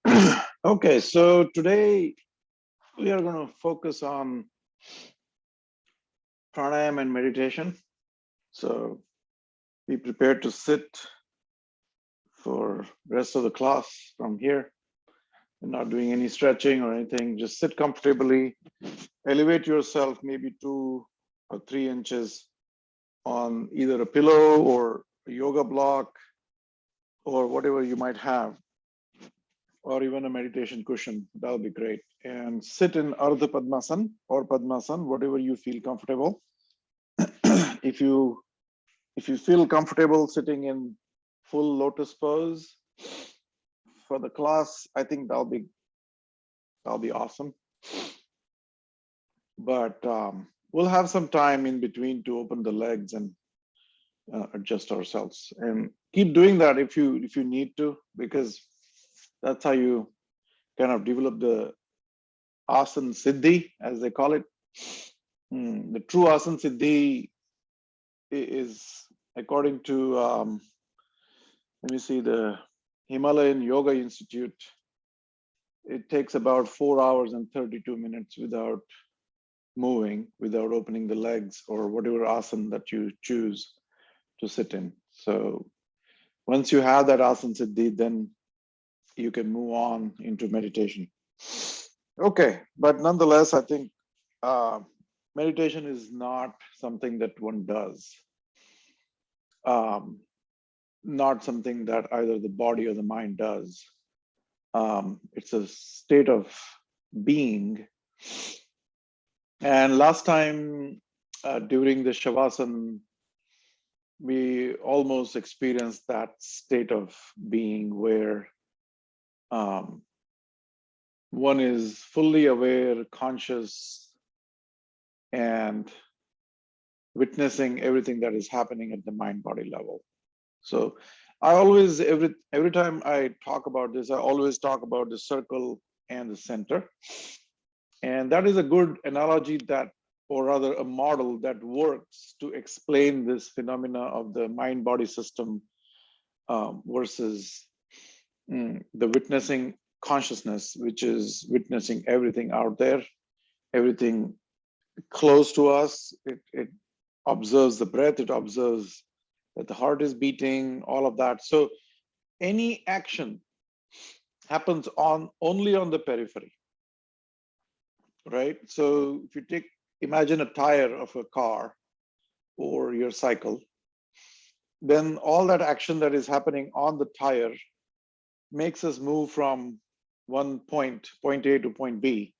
Okay, so today we are going to focus on pranayama and meditation. So be prepared to sit for the rest of the class from here. You're not doing any stretching or anything. Just sit comfortably, elevate yourself maybe 2 or 3 inches on either a pillow or a yoga block or whatever you might have, or even a meditation cushion. That'll be great. And sit in Ardha Padmasana or Padmasana, whatever you feel comfortable. if you if you feel comfortable sitting in full lotus pose for the class, I think that'll be awesome. But we'll have some time in between to open the legs and adjust ourselves, and keep doing that if you need to, because that's how you kind of develop the asana siddhi, as they call it. The true asana siddhi is, according to let me see, the Himalayan Yoga Institute, it takes about 4 hours and 32 minutes without moving, without opening the legs or whatever asana that you choose to sit in. So once you have that asana siddhi, then you can move on into meditation. Okay, but nonetheless, I think meditation is not something that one does. Not something that either the body or the mind does. It's a state of being. And last time during the Shavasana, we almost experienced that state of being where one is fully aware, conscious, and witnessing everything that is happening at the mind-body level. So I always, every time I talk about this, I always talk about the circle and the center. And that is a good analogy that, or rather a model that works to explain this phenomena of the mind-body system versus the witnessing consciousness, which is witnessing everything out there, everything close to us. It observes the breath, it observes that the heart is beating, all of that. So any action happens only on the periphery, right? So if you imagine a tire of a car or your cycle, then all that action that is happening on the tire makes us move from point A to point B.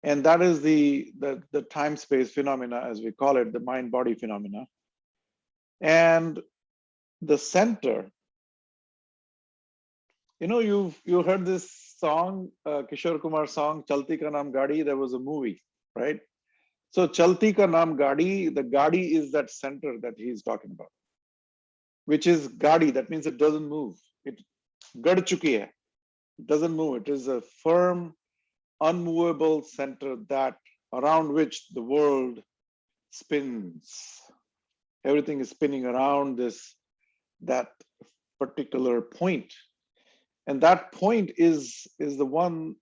And that is the time-space phenomena, as we call it, the mind-body phenomena. And the center, you heard this song, Kishore Kumar song, Chalti Ka Naam Gaadi. There was a movie, right? So Chalti Ka Naam Gaadi, the Gaadi is that center that he's talking about, which is Gaadi. That means it doesn't move. It gad chuki hai. It doesn't move. It is a firm, unmovable center that around which the world spins. Everything is spinning around that particular point. And that point is the one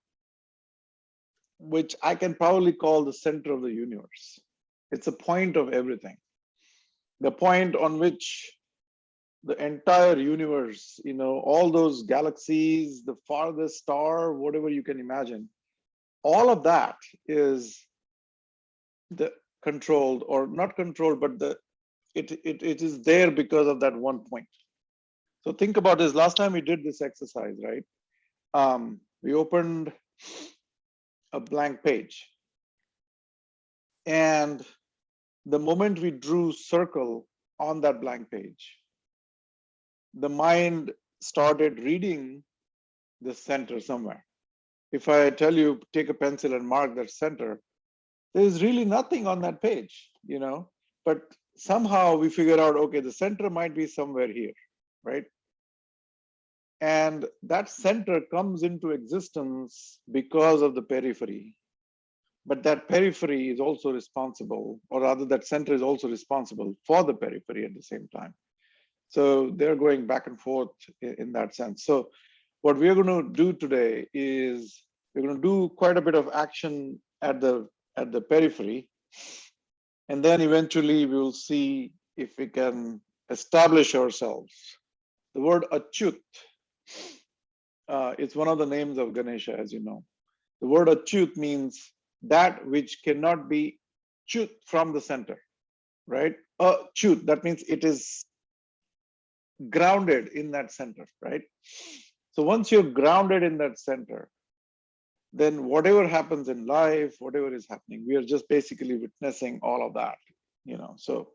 which I can probably call the center of the universe. It's a point of everything. The point on which the entire universe, all those galaxies, the farthest star, whatever you can imagine, all of that is the controlled, or not controlled, but it is there because of that one point. So think about this. Last time we did this exercise, right? We opened a blank page, and the moment we drew circle on that blank page, the mind started reading the center somewhere. If I tell you, take a pencil and mark that center, there's really nothing on that page, but somehow we figure out, okay, the center might be somewhere here, right? And that center comes into existence because of the periphery. But that periphery is also responsible, or rather that center is also responsible for the periphery at the same time. So they're going back and forth in that sense. So what we're going to do today is we're going to do quite a bit of action at the periphery, and then eventually we will see if we can establish ourselves. The word achyut, it's one of the names of Ganesha, as you know. The word achyut means that which cannot be chut from the center, right? Achyut, that means it is grounded in that center, right? So once you're grounded in that center, then whatever happens in life, whatever is happening, we are just basically witnessing all of that, you know. So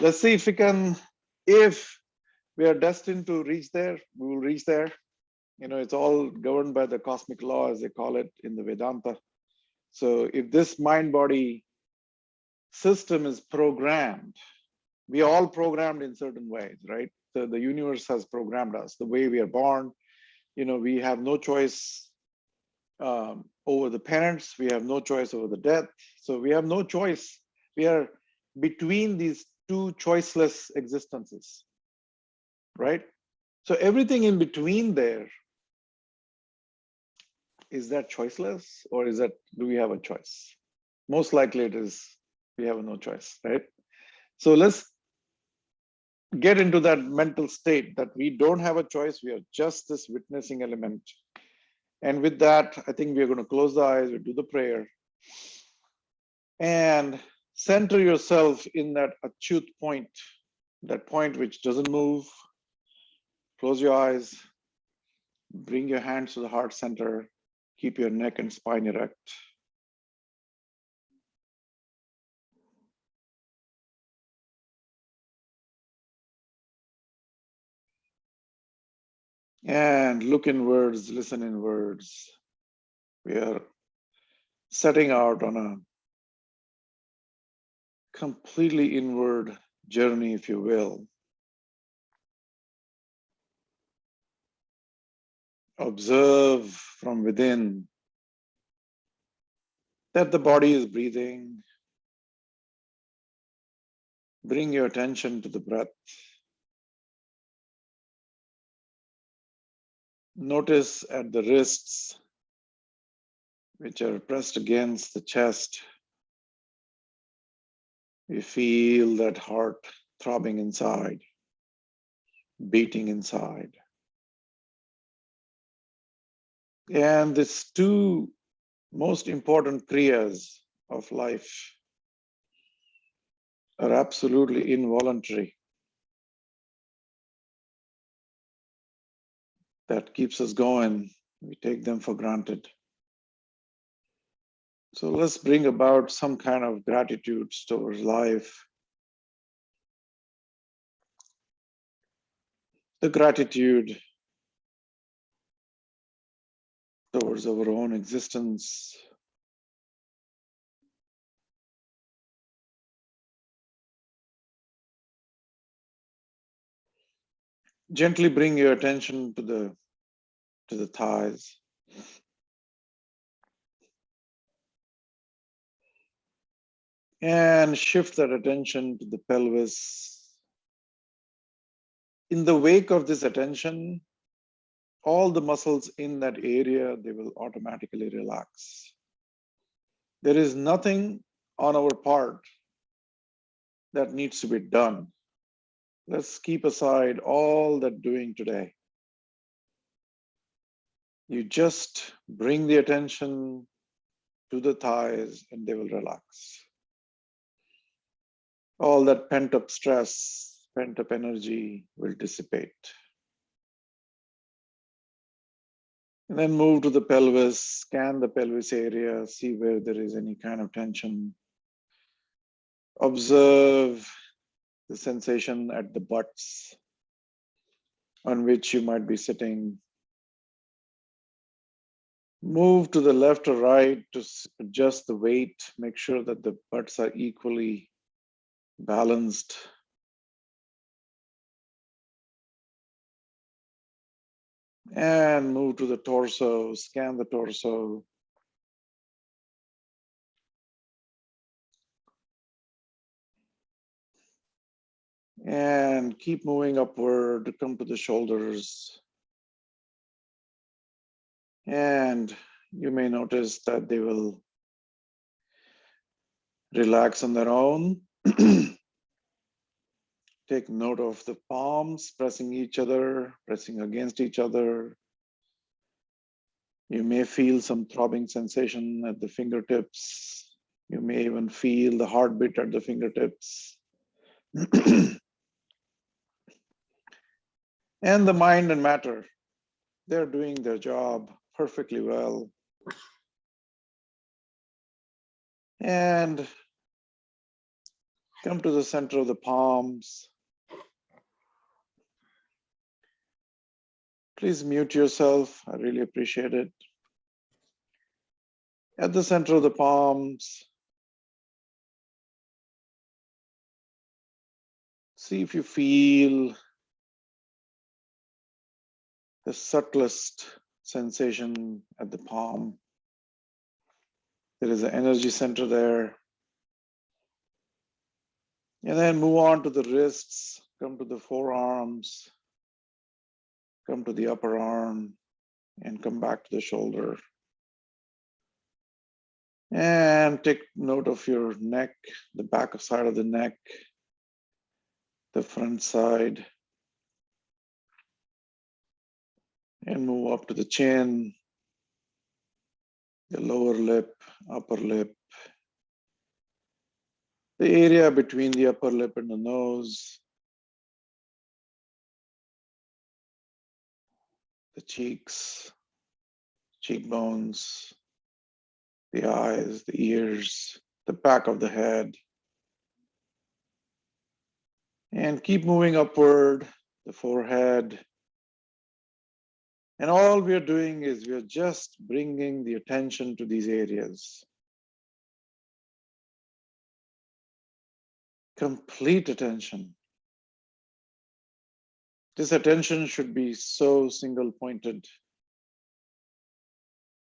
let's see if we are destined to reach there, we will reach there. You know, it's all governed by the cosmic law, as they call it in the Vedanta. So if this mind body system is programmed, we are all programmed in certain ways, right? So the universe has programmed us the way we are born. You know, we have no choice over the parents, we have no choice over the death. So we have no choice. We are between these two choiceless existences, right? So everything in between there, is that choiceless, or is that, do we have a choice? Most likely it is, we have no choice, right? So let's get into that mental state that we don't have a choice. We are just this witnessing element. And with that, I think we're going to close the eyes, we do the prayer, and center yourself in that achyut point, that point which doesn't move. Close your eyes, bring your hands to the heart center, keep your neck and spine erect. And look inwards, listen inwards. We are setting out on a completely inward journey, if you will. Observe from within that the body is breathing. Bring your attention to the breath. Notice at the wrists, which are pressed against the chest, you feel that heart throbbing inside, beating inside. And these two most important kriyas of life are absolutely involuntary. That keeps us going. We take them for granted. So let's bring about some kind of gratitude towards life. The gratitude towards our own existence. Gently bring your attention to the thighs. And shift that attention to the pelvis. In the wake of this attention, all the muscles in that area, they will automatically relax. There is nothing on our part that needs to be done. Let's keep aside all that doing today. You just bring the attention to the thighs and they will relax. All that pent up stress, pent up energy will dissipate. And then move to the pelvis, scan the pelvis area, see where there is any kind of tension. Observe the sensation at the butts on which you might be sitting. Move to the left or right to adjust the weight, make sure that the butts are equally balanced. And move to the torso, scan the torso. And keep moving upward, come to the shoulders. And you may notice that they will relax on their own. Take note of the palms pressing each other, pressing against each other. You may feel some throbbing sensation at the fingertips. You may even feel the heartbeat at the fingertips. And the mind and matter, they're doing their job perfectly well. And come to the center of the palms. Please mute yourself. I really appreciate it. At the center of the palms, see if you feel the subtlest sensation at the palm. There is an energy center there. And then move on to the wrists, come to the forearms, come to the upper arm, and come back to the shoulder. And take note of your neck, the back side of the neck, the front side. And move up to the chin, the lower lip, upper lip, the area between the upper lip and the nose, the cheeks, cheekbones, the eyes, the ears, the back of the head. And keep moving upward, the forehead. And all we are doing is we are just bringing the attention to these areas. Complete attention. This attention should be so single pointed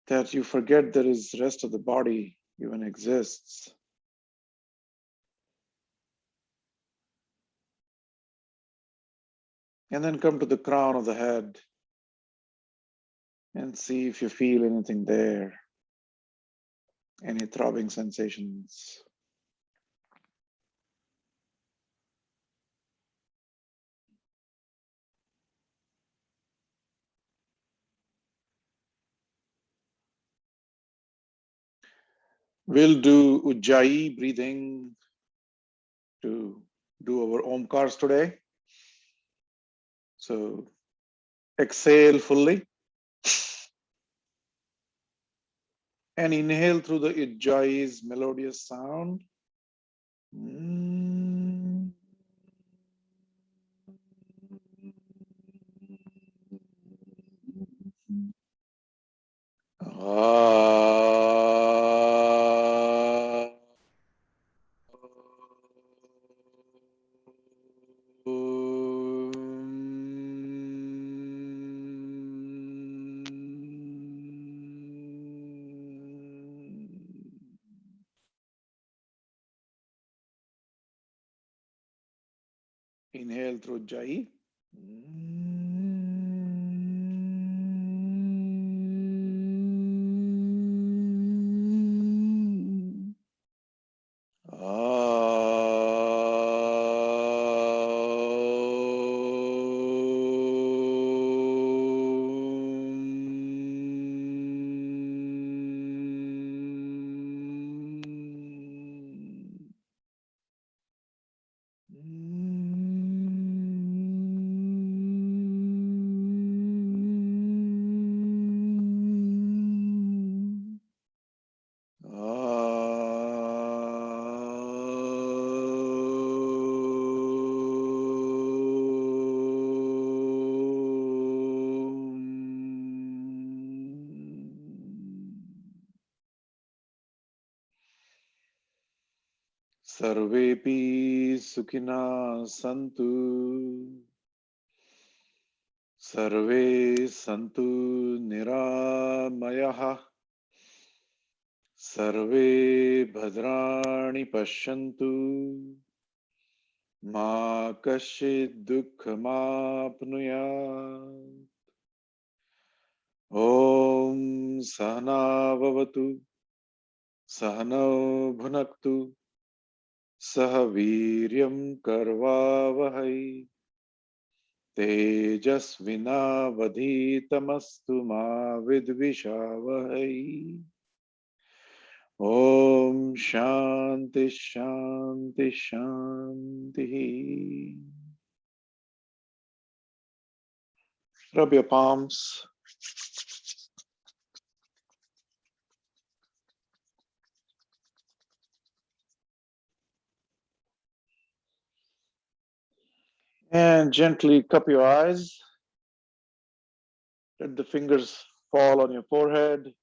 that you forget there is rest of the body even exists. And then come to the crown of the head and see if you feel anything there, any throbbing sensations. We'll do Ujjayi breathing to do our Omkars today. So exhale fully and inhale through the Ujjayi's melodious sound. Inhale through Ujjayi. Sarvepi Sukhina Santu. Sarve Santu Niramayaha. Sarve Bhadrani Pashyantu. Ma kashid dukhamapnuyat. Om Sahana Vavatu Sahana Bhunaktu Sahaviryam Karvavahai Tejasvinavadhitamastu ma vidvishavahai. Om Shanti Shanti Shanti. Rub your palms. And gently cup your eyes. Let the fingers fall on your forehead.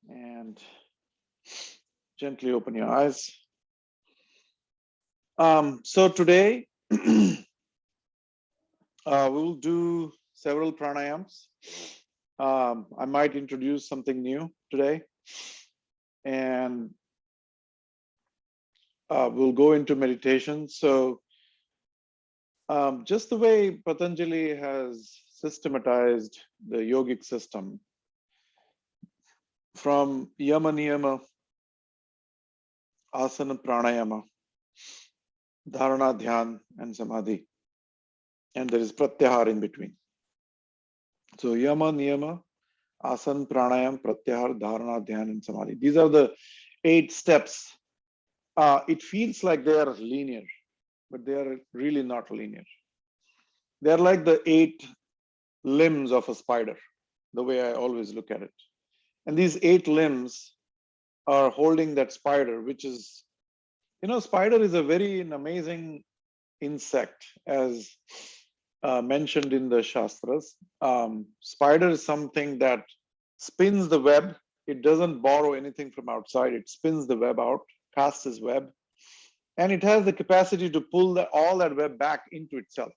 And gently open your eyes. So today we will do several pranayams. I might introduce something new today, and we'll go into meditation. So just the way Patanjali has systematized the yogic system from yama niyama, asana pranayama, dharana dhyan, and samadhi, and there is pratyahar in between. So yama niyama, asana pranayam, pratyahar, dharana dhyan, and samadhi. These are the 8 steps. It feels like they are linear, but they are really not linear. They're like the 8 limbs of a spider, the way I always look at it. And these 8 limbs are holding that spider, which is, spider is a very amazing insect, as mentioned in the Shastras. Spider is something that spins the web. It doesn't borrow anything from outside. It spins the web out, casts its web, and it has the capacity to pull all that web back into itself.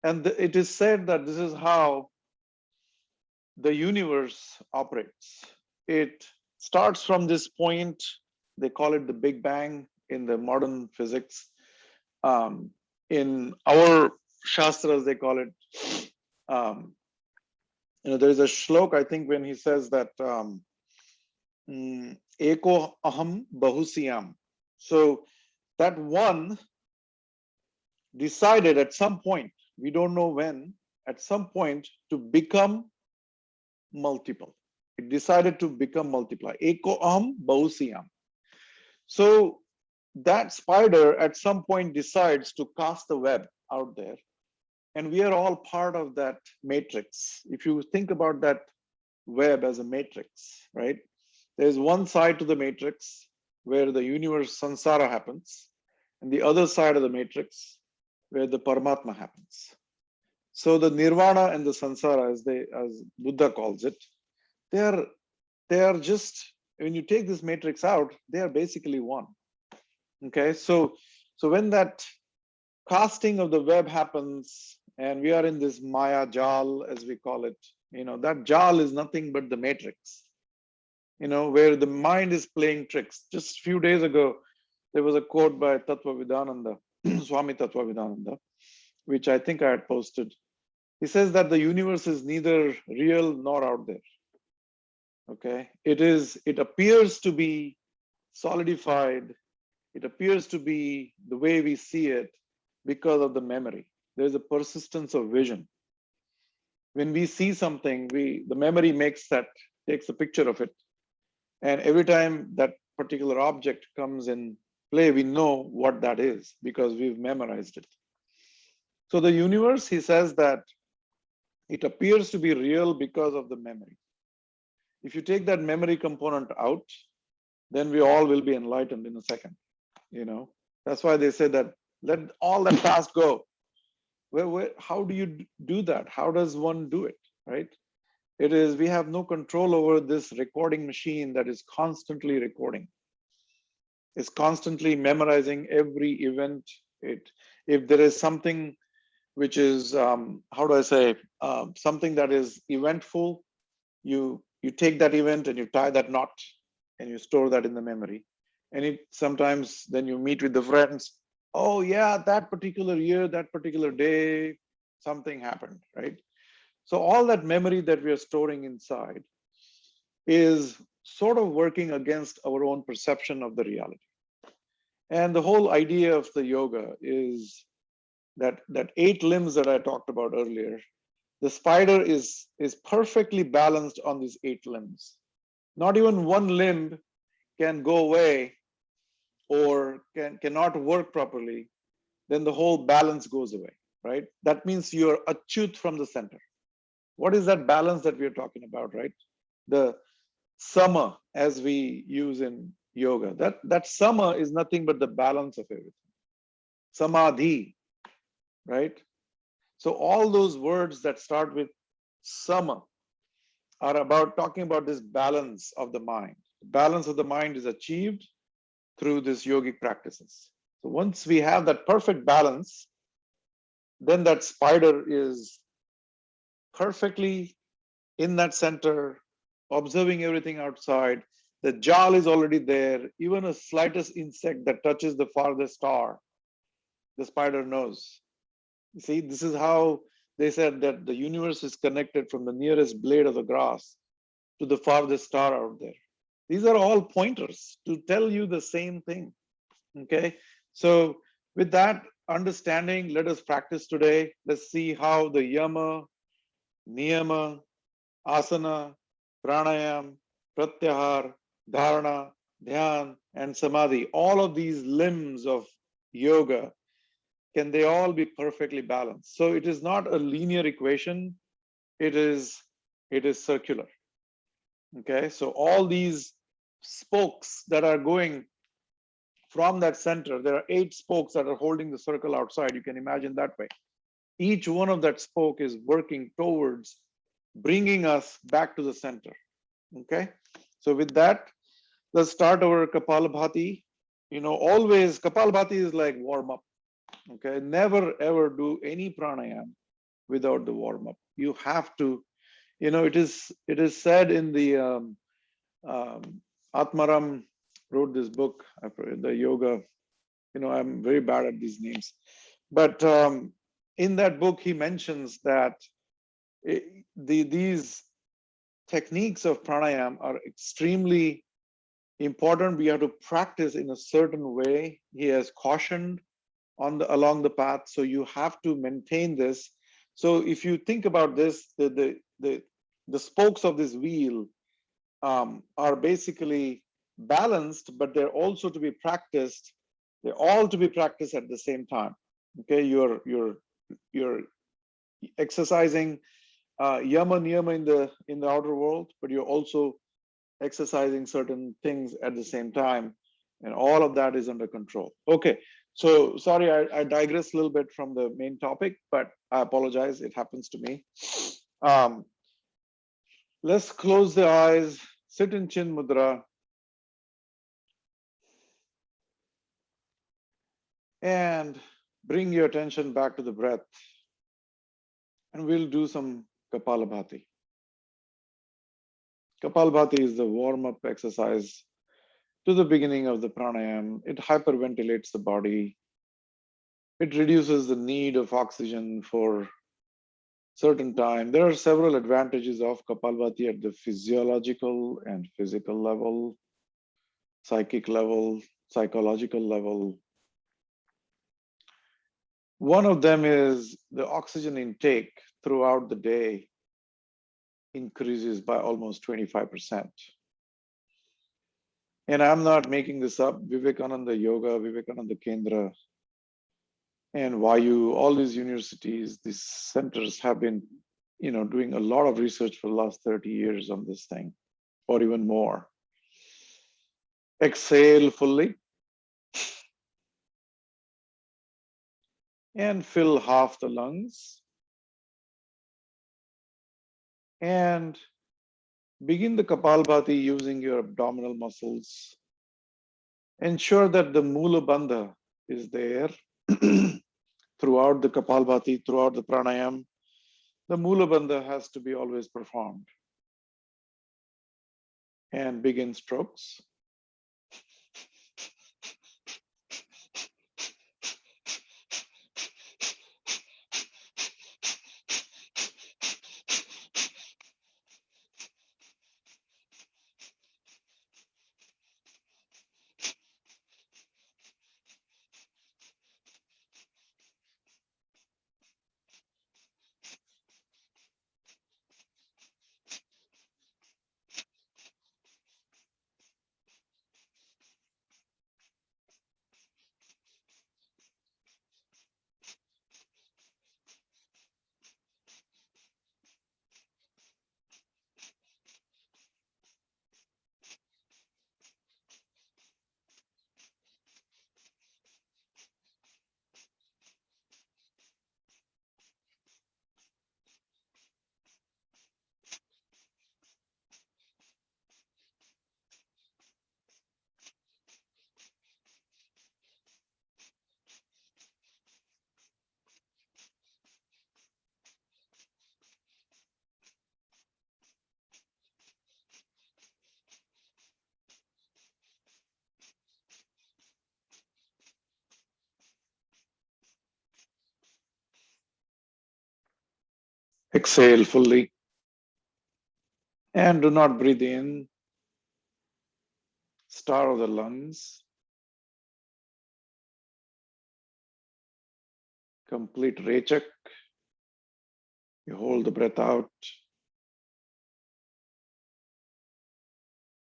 And it is said that this is how the universe operates. It starts from this point, they call it the Big Bang in the modern physics. In our Shastras, they call it, there is a shlok, I think, when he says that, Eko aham bahusiyam. So that one decided at some point, we don't know when, at some point to become multiple. It decided to become multiply. Eko aham bahusiyam. So that spider at some point decides to cast the web out there. And we are all part of that matrix. If you think about that web as a matrix, right? There's one side to the matrix where the universe samsara happens, and the other side of the matrix where the Paramatma happens. So the nirvana and the samsara, as Buddha calls it, they are just, when you take this matrix out, they are basically one. Okay, so when that casting of the web happens, and we are in this Maya jal, as we call it, that jal is nothing but the matrix, where the mind is playing tricks. Just a few days ago, there was a quote by Tattva-Vidananda, Swami Tattva-Vidananda, which I think I had posted. He says that the universe is neither real nor out there. Okay, it appears to be solidified. It appears to be the way we see it because of the memory. There's a persistence of vision. When we see something, the memory takes a picture of it. And every time that particular object comes in play, we know what that is because we've memorized it. So the universe, he says that it appears to be real because of the memory. If you take that memory component out, then we all will be enlightened in a second. That's why they say that let all that past go. How do you do that? How does one do it, right? We have no control over this recording machine that is constantly recording. It's constantly memorizing every event. If there is something which is, how do I say, something that is eventful, you take that event and you tie that knot, and you store that in the memory. And it sometimes then you meet with the friends. Oh yeah, that particular year, that particular day, something happened, right? So all that memory that we are storing inside is sort of working against our own perception of the reality. And the whole idea of the yoga is that 8 limbs that I talked about earlier, the spider is perfectly balanced on these 8 limbs. Not even one limb can go away or cannot work properly, then the whole balance goes away, right? That means you're achyut from the center. What is that balance that we're talking about, right? The sama, as we use in yoga, that sama is nothing but the balance of everything. Samadhi, right? So all those words that start with sama are about talking about this balance of the mind. The balance of the mind is achieved through these yogic practices. So once we have that perfect balance, then that spider is perfectly in that center, observing everything outside. The jal is already there. Even a slightest insect that touches the farthest star, the spider knows. You see, this is how they said that the universe is connected from the nearest blade of the grass to the farthest star out there. These are all pointers to tell you the same thing. Okay. So with that understanding, let us practice today. Let's see how the yama, niyama, asana, pranayam, pratyahar, dharana, dhyan, and samadhi, all of these limbs of yoga, can they all be perfectly balanced? So it is not a linear equation, it is circular. Okay, so all these spokes that are going from that center, there are 8 spokes that are holding the circle outside. You can imagine that way. Each one of that spoke is working towards bringing us back to the center. Okay, so with that, let's start our Kapalabhati. Always Kapalabhati is like warm up. Okay, never ever do any pranayam without the warm up. You have to, it is said in the Atmaram wrote this book, the yoga. I'm very bad at these names, but in that book he mentions that these techniques of pranayam are extremely important. We have to practice in a certain way. He has cautioned along the path, so you have to maintain this. So if you think about this, the spokes of this wheel are basically balanced, but they're also to be practiced. They're all to be practiced at the same time. Okay, you're exercising yama niyama in the outer world, but you're also exercising certain things at the same time, and all of that is under control. Okay, so sorry, I digress a little bit from the main topic, but I apologize, it happens to me. Let's close the eyes, sit in Chin Mudra, and bring your attention back to the breath, and we'll do some Kapalabhati. Kapalabhati is the warm-up exercise to the beginning of the pranayam. It hyperventilates the body. It reduces the need of oxygen for certain time. There are several advantages of Kapalabhati at the physiological and physical level, psychic level, psychological level. One of them is the oxygen intake throughout the day increases by almost 25%. And I'm not making this up. Vivekananda Yoga, Vivekananda Kendra, and Vayu, all these universities, these centers have been, doing a lot of research for the last 30 years on this thing, or even more. Exhale fully and fill half the lungs, and begin the Kapalbhati using your abdominal muscles. Ensure that the Mula Bandha is there throughout the Kapalbhati, throughout the pranayam. The Mula Bandha has to be always performed. and begin strokes. Exhale fully and do not breathe in, star of the lungs. Complete recheck. You hold the breath out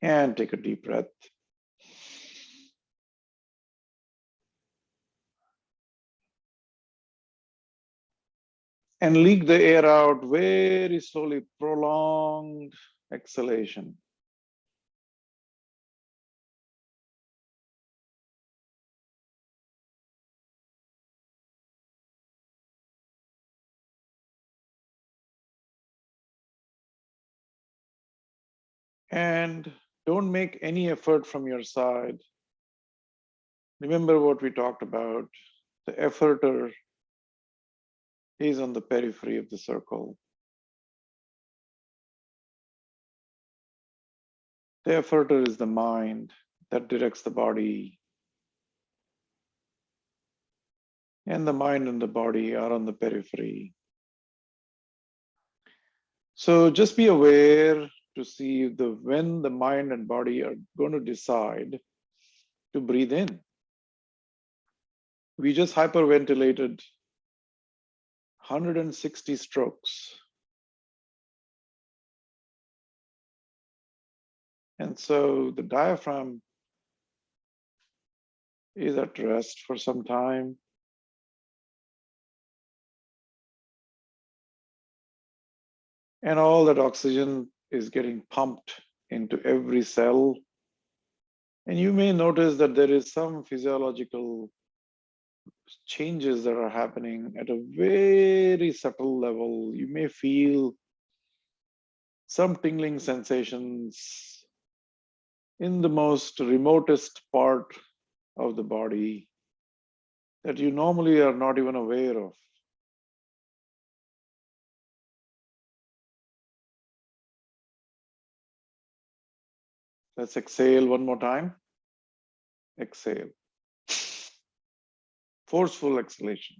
and take a deep breath. And leak the air out very slowly, prolonged exhalation. And don't make any effort from your side. Remember what we talked about. The efforter is on the periphery of the circle. The efforter is the mind that directs the body, and the mind and the body are on the periphery. So just be aware to see when the mind and body are going to decide to breathe in. We just hyperventilated 160 strokes. And so the diaphragm is at rest for some time. And all that oxygen is getting pumped into every cell. And you may notice that there is some physiological changes that are happening at a very subtle level. You may feel some tingling sensations in the most remotest part of the body that you normally are not even aware of. Let's exhale one more time. Exhale. Forceful exhalation.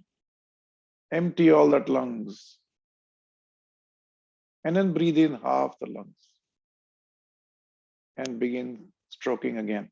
Empty all that lungs. And then breathe in half the lungs. And begin stroking again.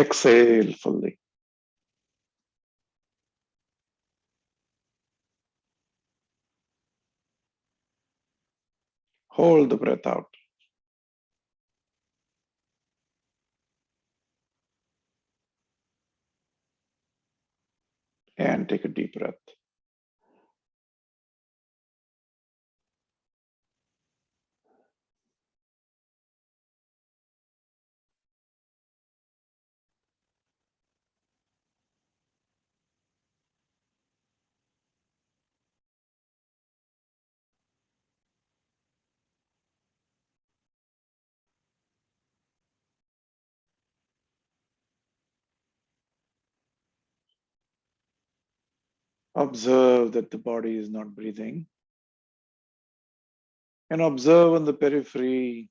Exhale fully. Hold the breath out. And take a deep breath. Observe that the body is not breathing. And observe on the periphery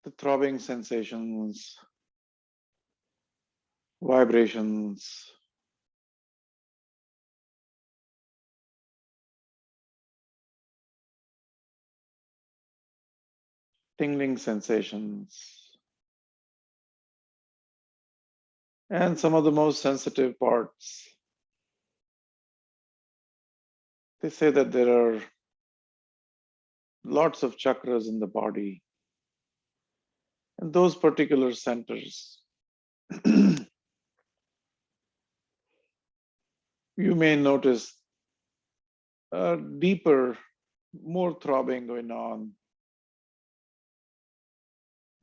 the throbbing sensations, vibrations, tingling sensations, and some of the most sensitive parts. They say that there are lots of chakras in the body, and those particular centers, you may notice a deeper, more throbbing going on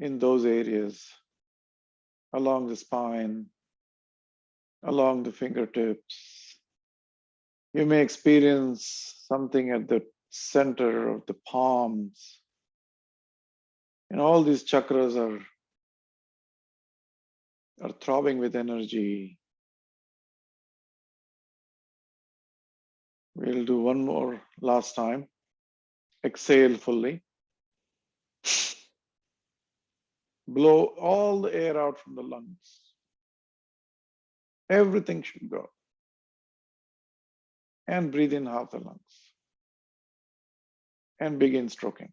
in those areas, along the spine, along the fingertips. You may experience something at the center of the palms. And all these chakras are throbbing with energy. We'll do one more last time. Exhale fully. Blow all the air out from the lungs. Everything should go. And breathe in half the lungs. And begin stroking.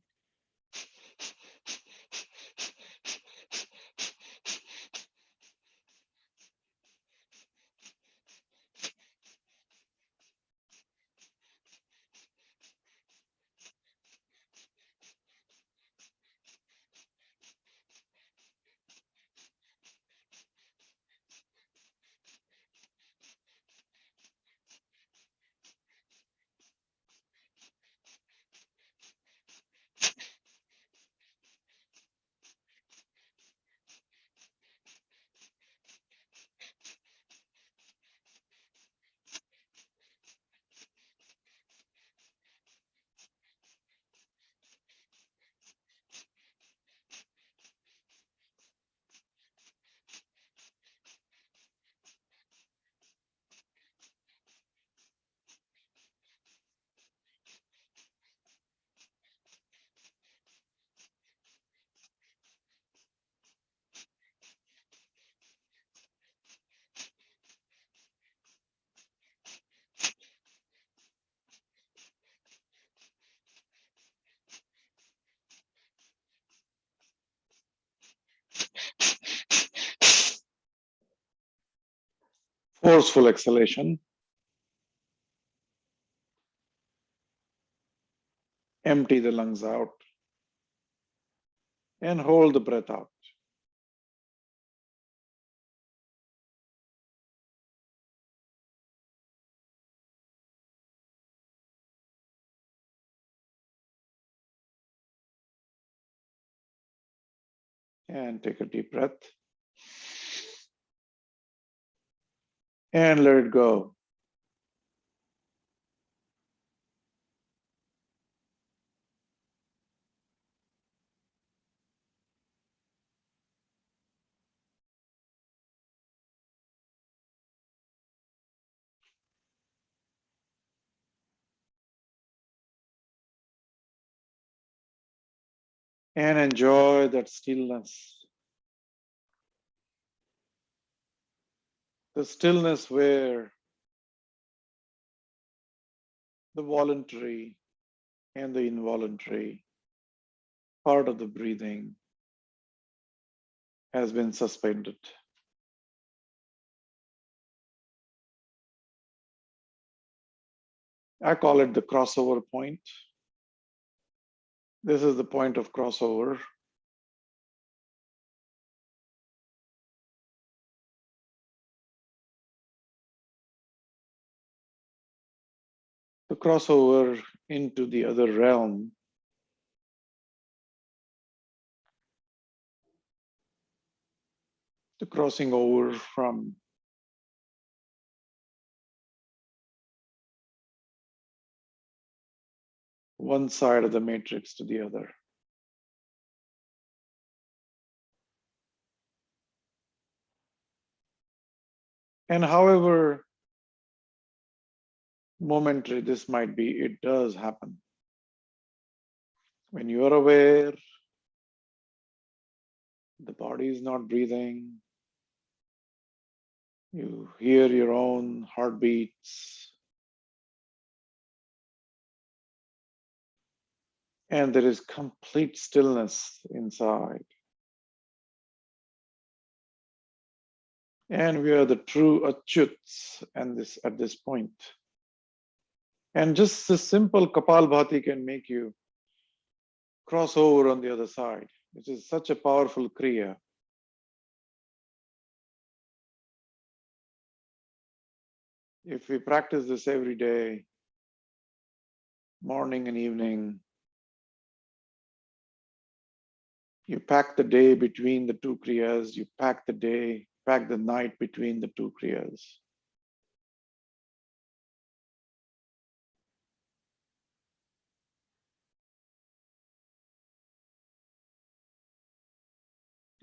Forceful exhalation. Empty the lungs out. And hold the breath out. And take a deep breath. And let it go. And enjoy that stillness. The stillness where the voluntary and the involuntary part of the breathing has been suspended. I call it the crossover point. This is the point of crossover. The crossover into the other realm. The crossing over from one side of the matrix to the other. And however momentary this might be, it does happen. When you are aware, the body is not breathing, you hear your own heartbeats, and there is complete stillness inside. And we are the true achyuts and this at this point. And just the simple Kapalbhati can make you cross over on the other side, which is such a powerful Kriya. If we practice this every day, morning and evening, you pack the day between the two Kriyas, you pack the night between the two Kriyas.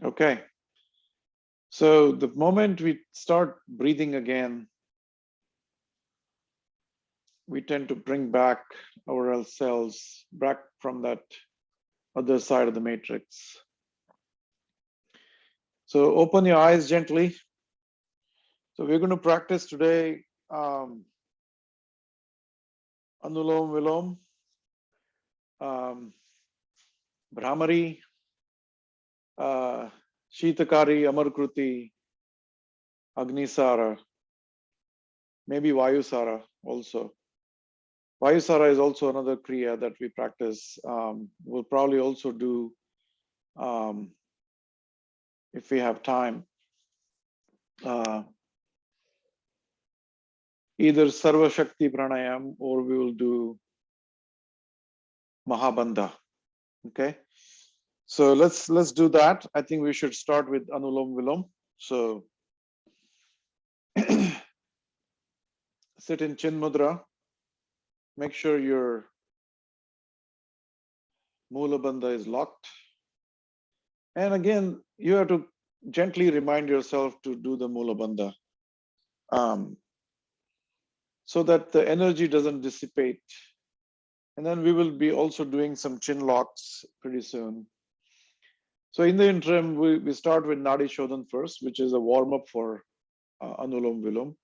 Okay. So the moment we start breathing again, we tend to bring back ourselves back from that other side of the matrix. So open your eyes gently. So we're going to practice today Anulom Vilom, Brahmari, Shitakari, Amarkruti, Agnisara, maybe Vayusara also. Vayusara is also another Kriya that we practice. We'll probably also do, if we have time, either Sarva Shakti Pranayam or we will do Mahabandha. Okay, so let's do that. I think we should start with Anulom Vilom. So sit in Chin Mudra. Make sure your Mula Bandha is locked. And again, you have to gently remind yourself to do the Mula Bandha, so that the energy doesn't dissipate. And then we will be also doing some chin locks pretty soon. So in the interim, we start with Nadi Shodhan first, which is a warm up for Anulom Vilom.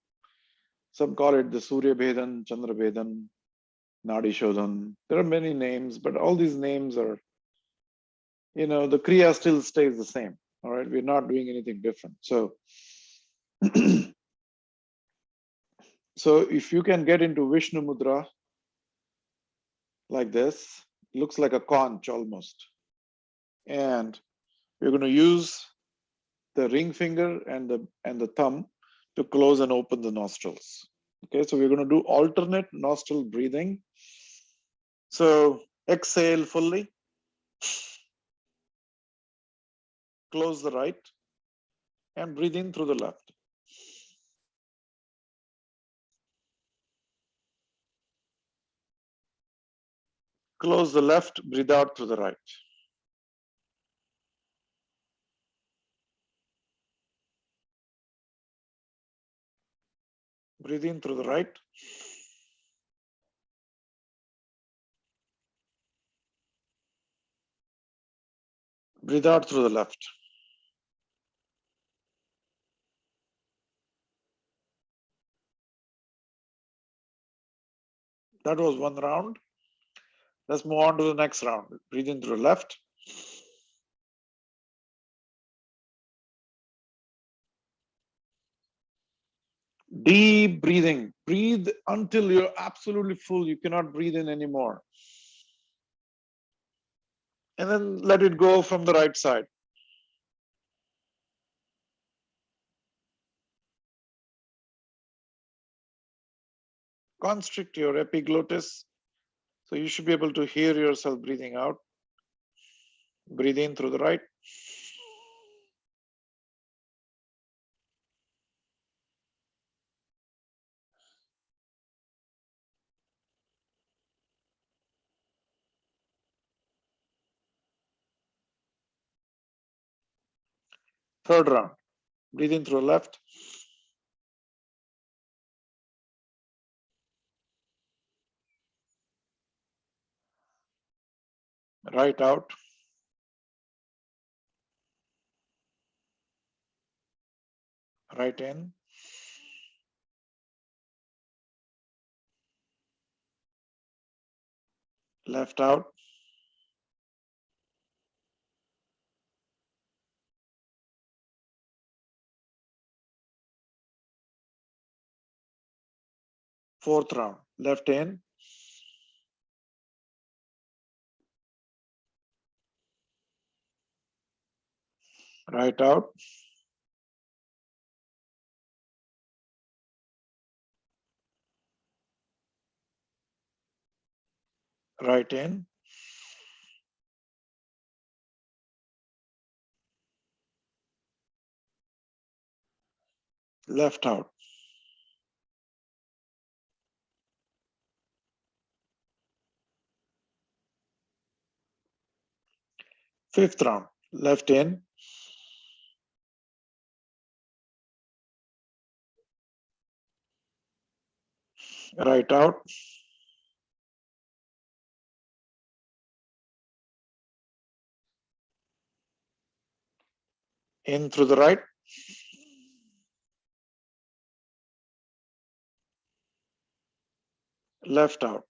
Some call it the Surya Bhedan, Chandra Bhedan, Nadi Shodhan. There are many names, but all these names are, the Kriya still stays the same. All right, we're not doing anything different. So, so if you can get into Vishnu Mudra like this, looks like a conch almost. And we're going to use the ring finger and the thumb to close and open the nostrils. Okay, so we're going to do alternate nostril breathing. So exhale fully, close the right, and breathe in through the left. Close the left, breathe out through the right. Breathe in through the right. Breathe out through the left. That was one round. Let's move on to the next round. Breathe in through the left. Deep breathing. Breathe until you're absolutely full. You cannot breathe in anymore. And then let it go from the right side. Constrict your epiglottis. So you should be able to hear yourself breathing out. Breathe in through the right. Third round. Breathe in through the left. Right out. Right in. Left out. Fourth round. Left in. Right out. Right in. Left out. Fifth round. Left in. Right out. In through the right. Left out.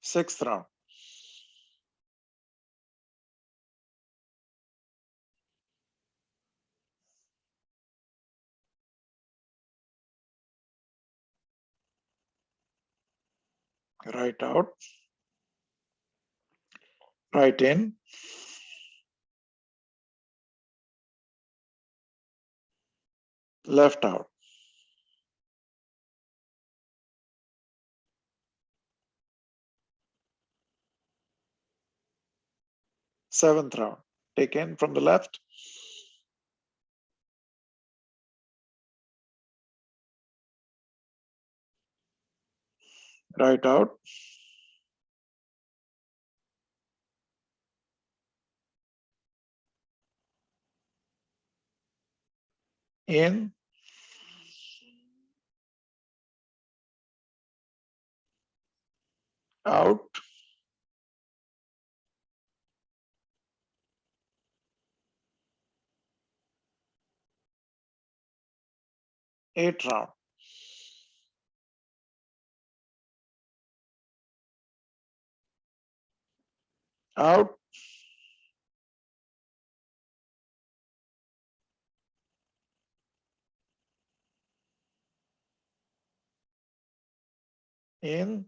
Sixth round. Right out. Right in. Left out. Seventh round. Take in from the left. Right out. In. Out. Eighth round. Out. In.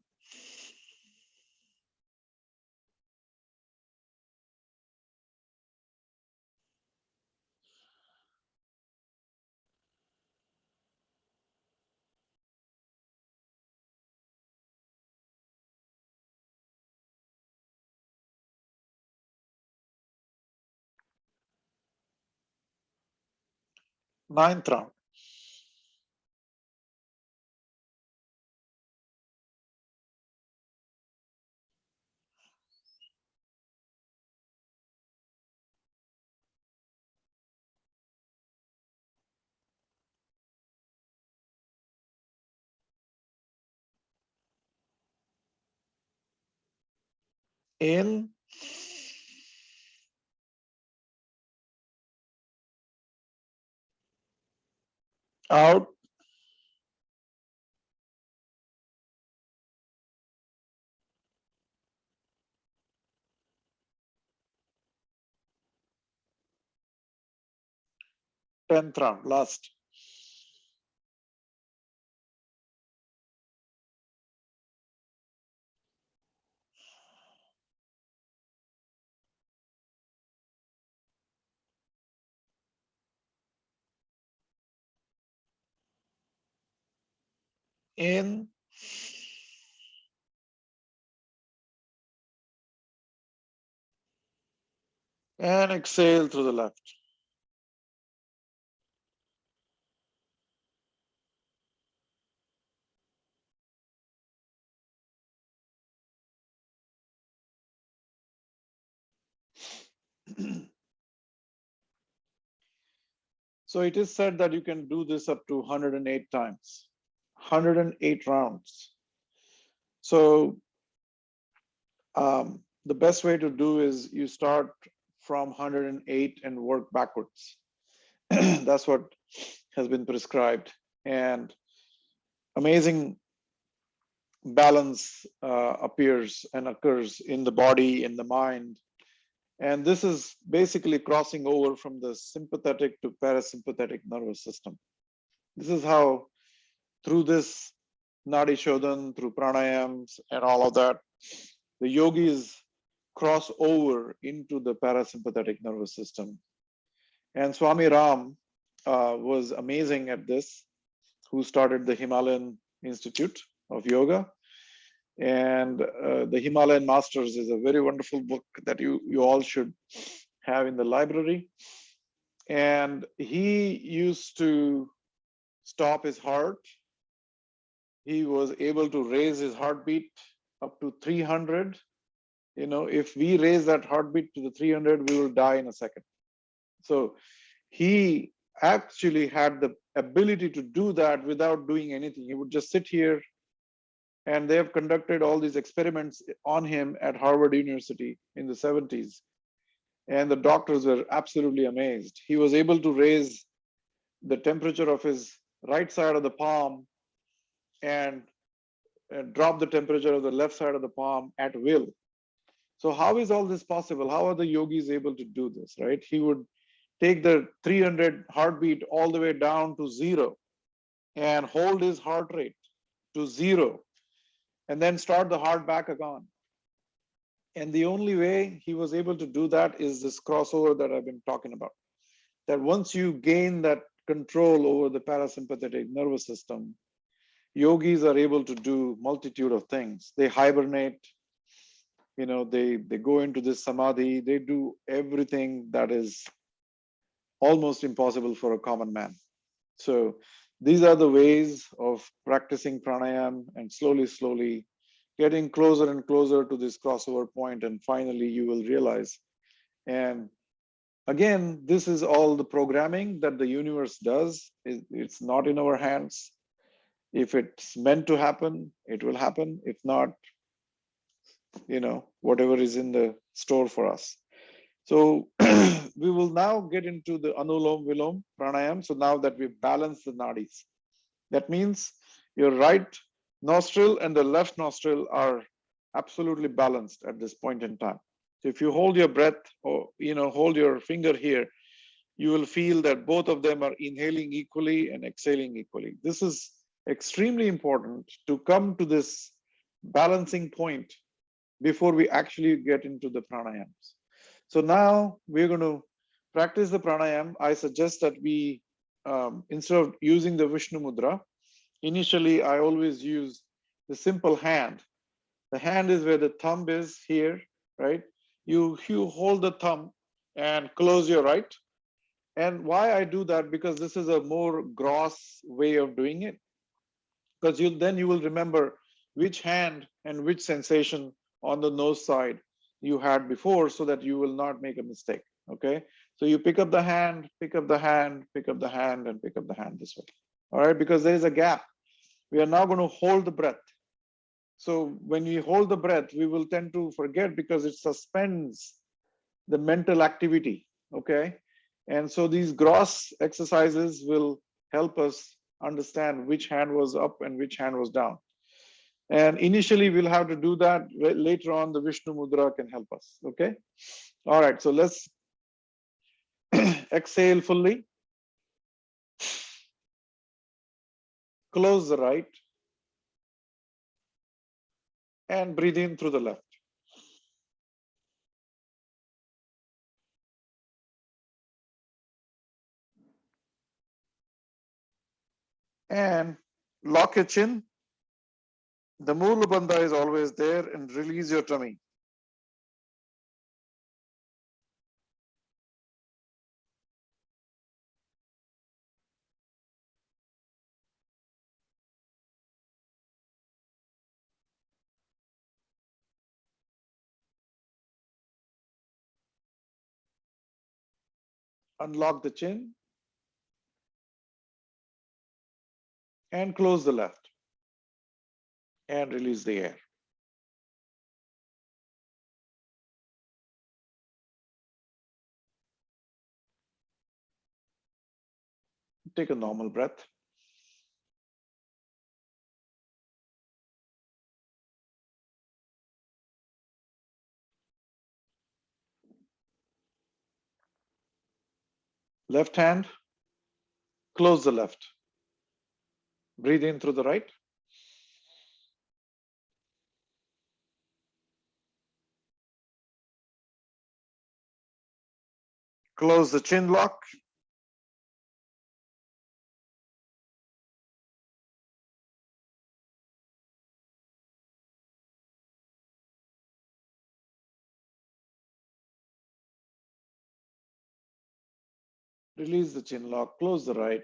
Ninth round. In. Out. 10th round, last. In and exhale through the left. So it is said that you can do this up to 108 times, 108 rounds. So the best way to do is you start from 108 and work backwards. That's what has been prescribed. And amazing balance appears and occurs in the body, in the mind. And this is basically crossing over from the sympathetic to parasympathetic nervous system. This is how, through this Nadi Shodhan, through pranayams and all of that, the yogis cross over into the parasympathetic nervous system. And Swami Ram was amazing at this, who started the Himalayan Institute of Yoga. And the Himalayan Masters is a very wonderful book that you all should have in the library. And he used to stop his heart. He was able to raise his heartbeat up to 300. You know, if we raise that heartbeat to the 300, we will die in a second. So he actually had the ability to do that without doing anything. He would just sit here, and they have conducted all these experiments on him at Harvard University in the 70s. And the doctors were absolutely amazed. He was able to raise the temperature of his right side of the palm and drop the temperature of the left side of the palm at will. So how is all this possible? How are the yogis able to do this, right? He would take the 300 heartbeat all the way down to 0 and hold his heart rate to 0 and then start the heart back again. And the only way he was able to do that is this crossover that I've been talking about. That once you gain that control over the parasympathetic nervous system, yogis are able to do multitude of things. They hibernate, you know, they go into this samadhi, they do everything that is almost impossible for a common man. So these are the ways of practicing pranayam and slowly getting closer and closer to this crossover point, and finally you will realize. And again, this is all the programming that the universe does. It's not in our hands. If it's meant to happen, it will happen. If not, you know, whatever is in the store for us. So we will now get into the Anulom Vilom Pranayam. So now that we've balanced the nadis, that means your right nostril and the left nostril are absolutely balanced at this point in time. So if you hold your breath, or you know, hold your finger here, you will feel that both of them are inhaling equally and exhaling equally. This is extremely important to come to this balancing point before we actually get into the pranayams. So now we're going to practice the pranayam. I suggest that we, instead of using the Vishnu Mudra, initially I always use the simple hand. The hand is where the thumb is here, right? You hold the thumb and close your right. And why I do that, because this is a more gross way of doing it. Because then you will remember which hand and which sensation on the nose side you had before, so that you will not make a mistake. Okay, so you pick up the hand, pick up the hand, pick up the hand, and pick up the hand this way. All right, because there is a gap. We are now going to hold the breath. So when we hold the breath, we will tend to forget because it suspends the mental activity. Okay, and so these gross exercises will help us understand which hand was up and which hand was down. And initially we'll have to do that. Later on, the Vishnu Mudra can help us. Okay. All right. So let's exhale fully. close the right, and breathe in through the left. And lock your chin. The Mula Bandha is always there, and release your tummy. Unlock the chin and close the left and release the air. Take a normal breath. Left hand, close the left. Breathe in through the right. Close the chin lock. Release the chin lock. Close the right.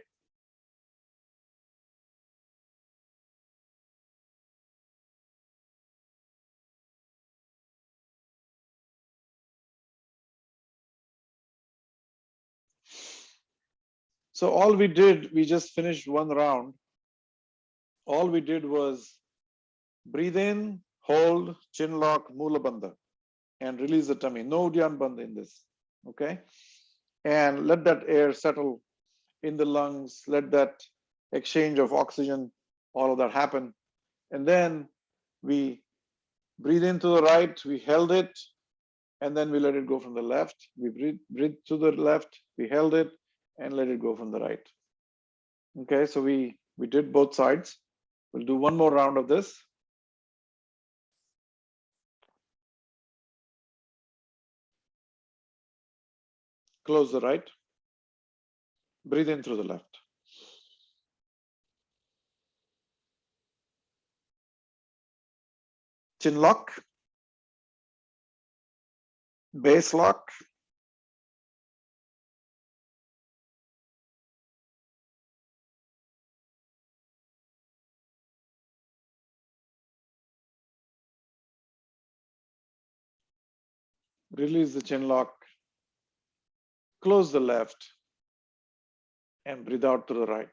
So all we did, we just finished one round. All we did was breathe in, hold, chin lock, Mula Bandha, and release the tummy. No Udyan Bandha in this. Okay. And let that air settle in the lungs. Let that exchange of oxygen, all of that happen. And then we breathe into the right, we held it, and then we let it go from the left. We breathe to the left, we held it, and let it go from the right. Okay, so we did both sides. We'll do one more round of this. Close the right. Breathe in through the left. Chin lock. Base lock. Release the chin lock. Close the left. And breathe out to the right.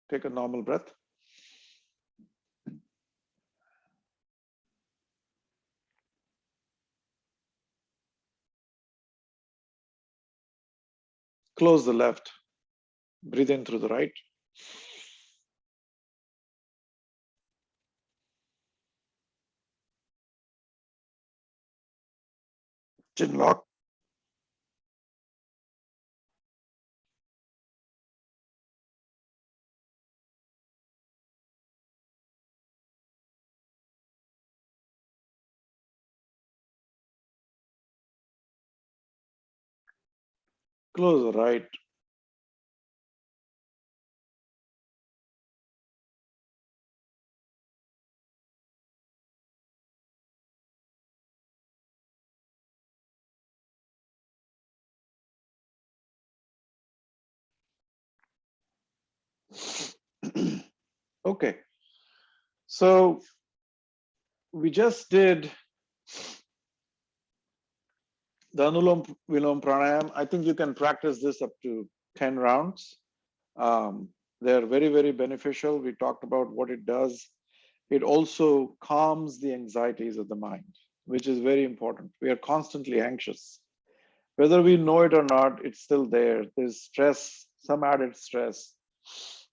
Take a normal breath. Close the left. Breathe in through the right. Chin lock. Close the right. Okay. So we just did the Anulom Vilom Pranayam. I think you can practice this up to 10 rounds. They're very, very beneficial. We talked about what it does. It also calms the anxieties of the mind, which is very important. We are constantly anxious. Whether we know it or not, it's still there. There's stress, some added stress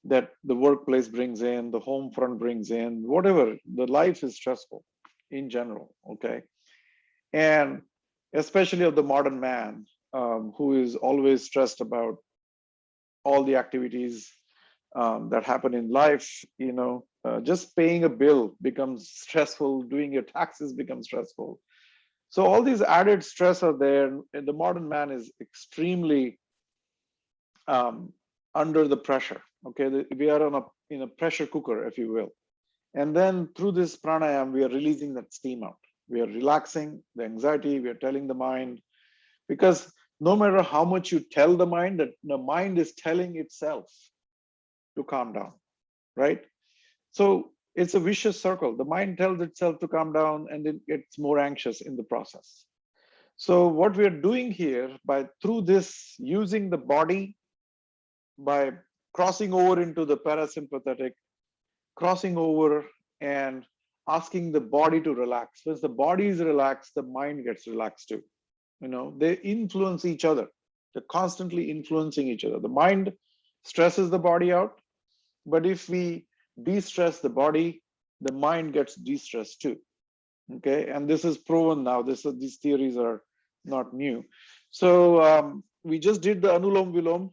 that the workplace brings in, the home front brings in, whatever. The life is stressful in general, okay? And especially of the modern man, who is always stressed about all the activities that happen in life. Just paying a bill becomes stressful, doing your taxes becomes stressful. So all these added stress are there, and the modern man is extremely um, under the pressure. Okay, we are in a pressure cooker, if you will. And then through this pranayam, we are releasing that steam out. We are relaxing the anxiety. We are telling the mind, because no matter how much you tell the mind, that the mind is telling itself to calm down, right? So it's a vicious circle. The mind tells itself to calm down, and it gets more anxious in the process. So what we are doing here, by through this, using the body, by crossing over into the parasympathetic, crossing over and asking the body to relax. Once the body is relaxed, the mind gets relaxed too. They influence each other. They're constantly influencing each other. The mind stresses the body out, but if we de-stress the body, the mind gets de-stressed too. Okay, and this is proven now. These theories are not new. So we just did the Anulom Vilom.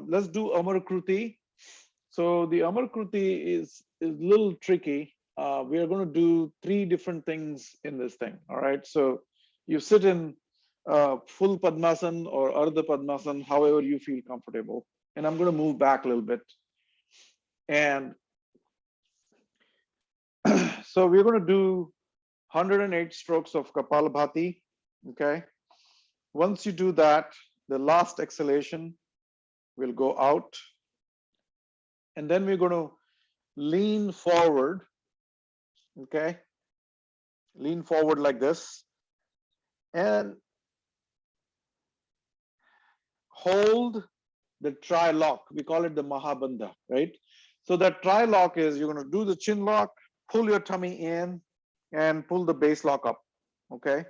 Let's do Amar Kruti. So the Amar Kruti is a little tricky. We are going to do 3 different things in this thing. All right. So you sit in full Padmasan or Ardha Padmasan, however you feel comfortable. And I'm going to move back a little bit. And so we're going to do 108 strokes of Kapalabhati. Okay. Once you do that, the last exhalation will go out. And then we're going to lean forward. Okay. Lean forward like this. And hold the tri lock. We call it the Mahabandha, right? So that tri lock is, you're going to do the chin lock, pull your tummy in, and pull the base lock up. Okay.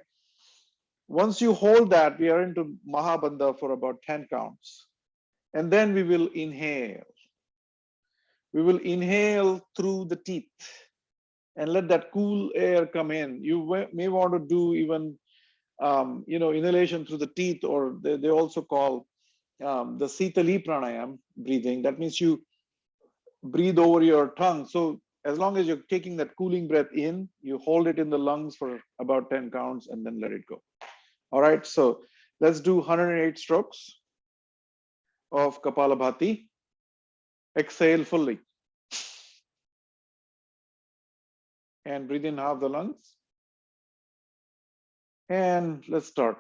Once you hold that, we are into Mahabandha for about 10 counts. And then we will inhale. We will inhale through the teeth and let that cool air come in. You may want to do even inhalation through the teeth, or they also call the Sitali pranayam breathing. That means you breathe over your tongue. So as long as you're taking that cooling breath in, you hold it in the lungs for about 10 counts and then let it go. All right, so let's do 108 strokes of Kapalabhati. Exhale fully and breathe in half the lungs. And let's start.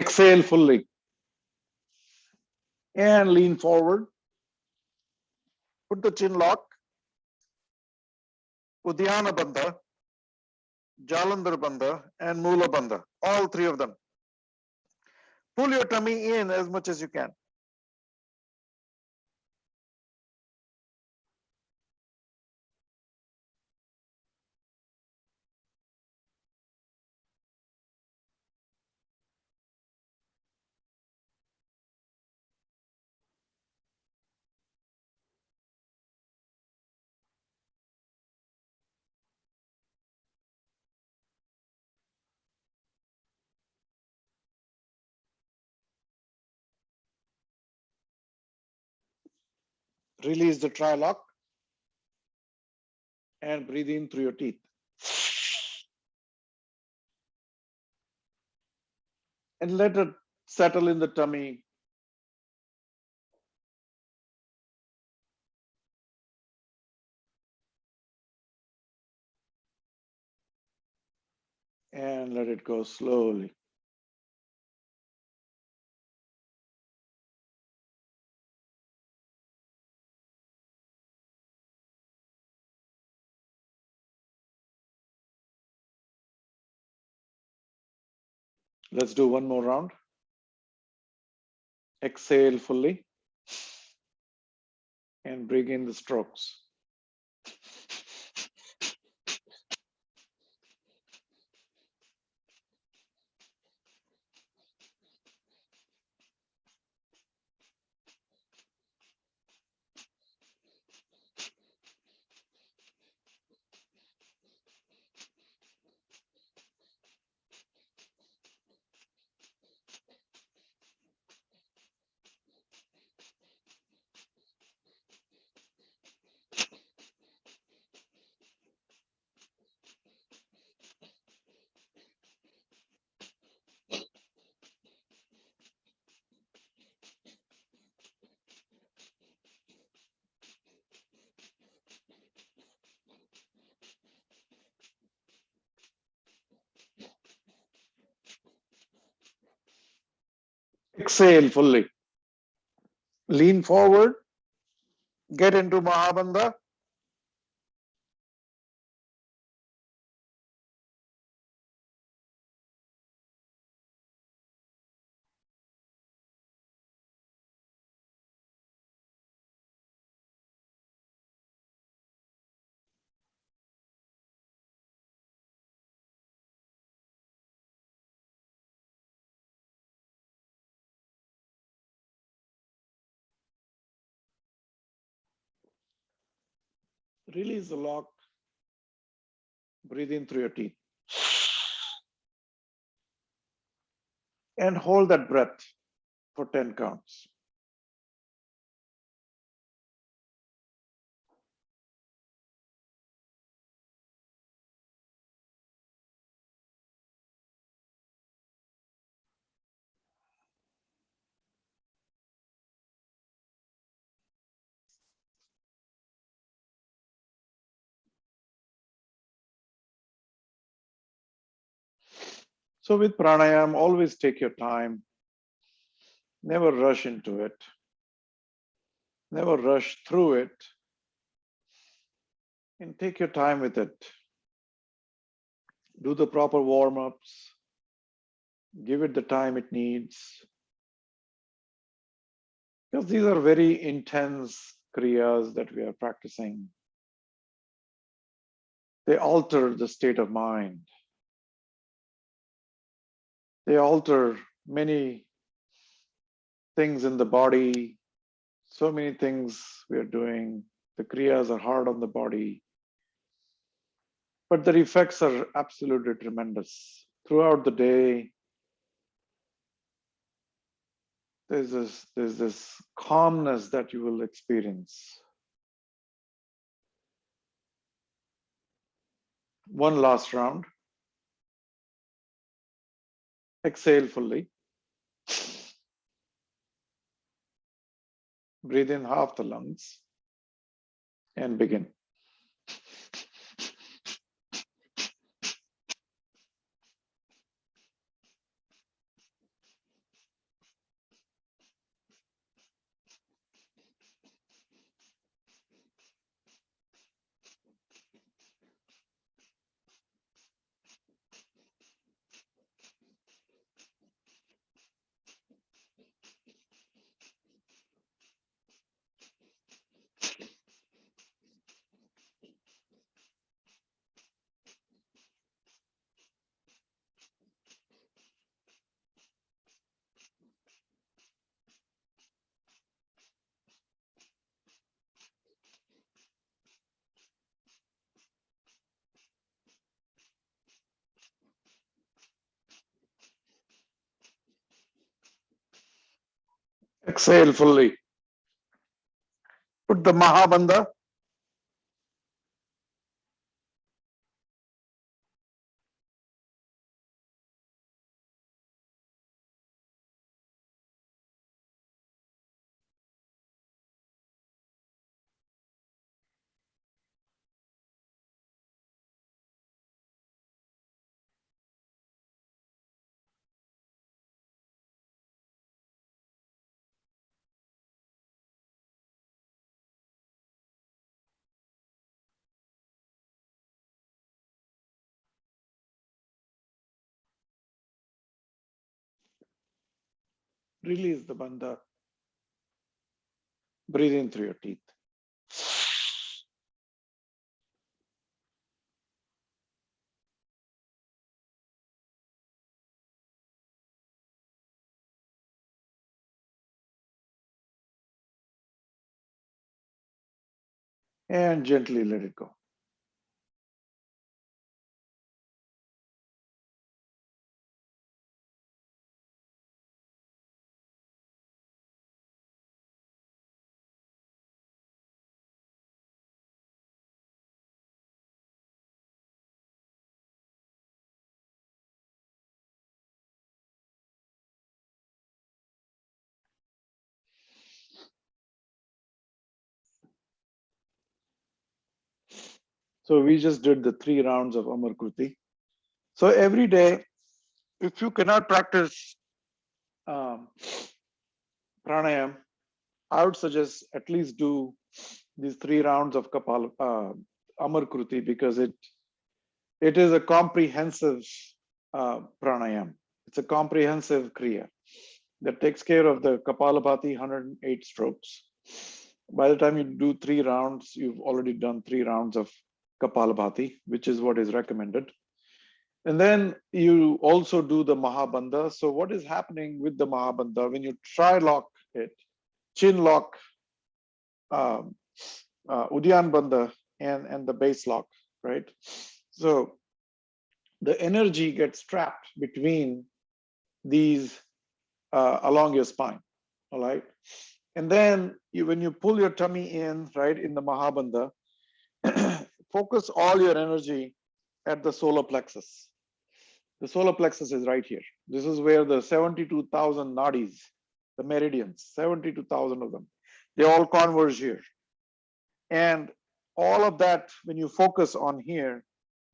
Exhale fully and lean forward. Put the chin lock, Uddiyana Bandha, Jalandhar Bandha, and Mula Bandha, all 3 of them. Pull your tummy in as much as you can. Release the tri-lock and breathe in through your teeth. And let it settle in the tummy. and let it go slowly. Let's do one more round. Exhale fully and bring in the strokes. Exhale fully. Lean forward. Get into Mahabandha. Release the lock. Breathe in through your teeth. And hold that breath for 10 counts. So with pranayam, always take your time. Never rush into it. Never rush through it. And take your time with it. Do the proper warm-ups. Give it the time it needs. Because these are very intense kriyas that we are practicing. They alter the state of mind. They alter many things in the body. So many things we are doing. The kriyas are hard on the body. But the effects are absolutely tremendous. Throughout the day, there's this calmness that you will experience. One last round. Exhale fully. Breathe in half the lungs and begin. Exhale fully. Put the Mahabandha. release the bandha. Breathe in through your teeth. And gently let it go. So we just did the 3 rounds of Amar Kruti. So every day, if you cannot practice pranayam, I would suggest at least do these 3 rounds of Amar Kruti, because it is a comprehensive pranayam. It's a comprehensive kriya that takes care of the Kapalabhati 108 strokes. By the time you do 3 rounds, you've already done 3 rounds of Kapalabhati, which is what is recommended. And then you also do the Mahabandha. So what is happening with the Mahabandha, when you tri-lock it, chin lock, Udyan Bandha, and the base lock, right? So the energy gets trapped between these along your spine, all right? And then when you pull your tummy in, right, in the Mahabandha, focus all your energy at the solar plexus. The solar plexus is right here. This is where the 72,000 nadis, the meridians, 72,000 of them, they all converge here. And all of that, when you focus on here,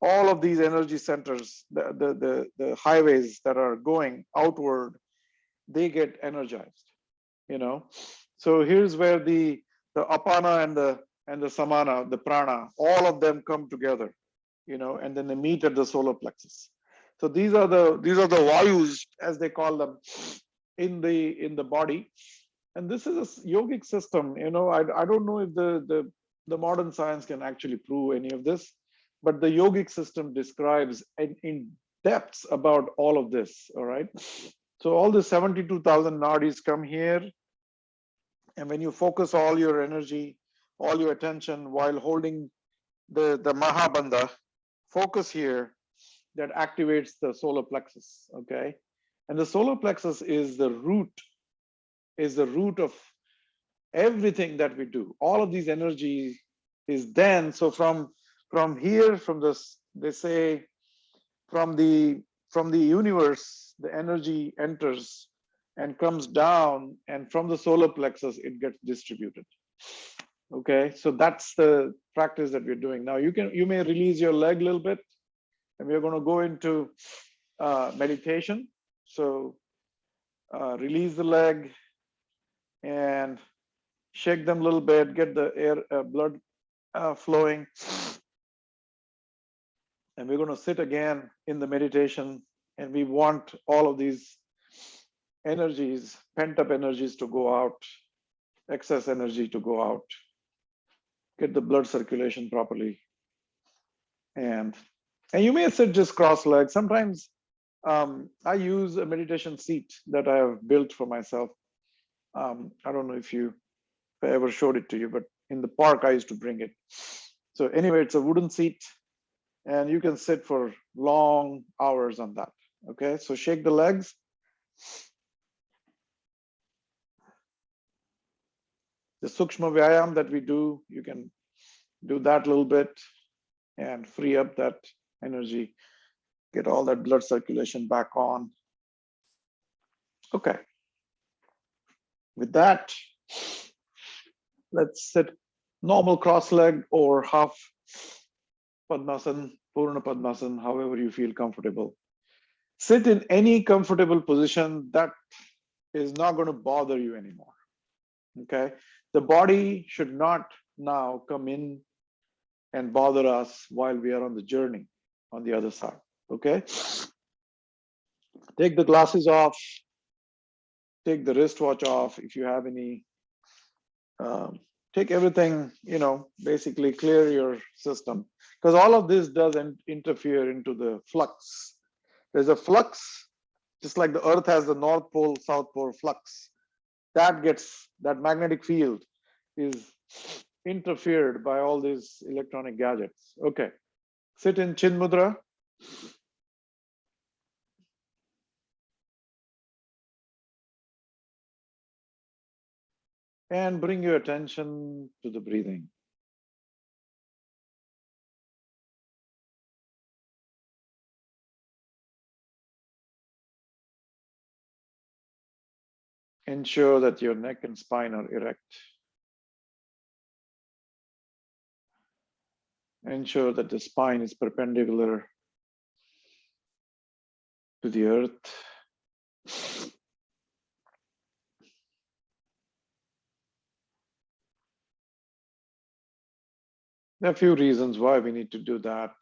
all of these energy centers, the highways that are going outward, they get energized, you know. So here's where the apana and the samana, the prana, all of them come together, you know, and then they meet at the solar plexus. So these are the vayus, as they call them, in the body. And this is a yogic system, you know. I don't know if the modern science can actually prove any of this, but the yogic system describes in depths about all of this, all right? So all the 72,000 nadis come here, and when you focus all your energy, all your attention while holding the Mahabandha, focus here, that activates the solar plexus, okay? And the solar plexus is the root of everything that we do. All of these energy is then, so from here, from this, they say, from the universe, the energy enters and comes down, and from the solar plexus it gets distributed. Okay, so that's the practice that we're doing now. You may release your leg a little bit, and we're going to go into meditation. So release the leg and shake them a little bit, get the air blood flowing. And we're going to sit again in the meditation, and we want all of these energies, pent up energies, to go out, excess energy to go out, get the blood circulation properly. And you may sit just cross legs. Sometimes I use a meditation seat that I have built for myself. I don't know if I ever showed it to you, but in the park I used to bring it. So anyway, it's a wooden seat, and you can sit for long hours on that. Okay, so shake the legs. The sukshma vyayam that we do, you can do that a little bit and free up that energy, get all that blood circulation back on. Okay. With that, let's sit normal cross leg or half Padmasana, Purna Padmasana, however you feel comfortable. Sit in any comfortable position that is not going to bother you anymore. Okay. The body should not now come in and bother us while we are on the journey on the other side. Okay. Take the glasses off. take the wristwatch off if you have any. Take everything, basically clear your system, because all of this doesn't interfere into the flux. There's a flux, just like the earth has the north pole, south pole flux. That magnetic field is interfered by all these electronic gadgets. Okay, sit in Chin Mudra. And bring your attention to the breathing. Ensure that your neck and spine are erect. Ensure that the spine is perpendicular to the earth. There are a few reasons why we need to do that.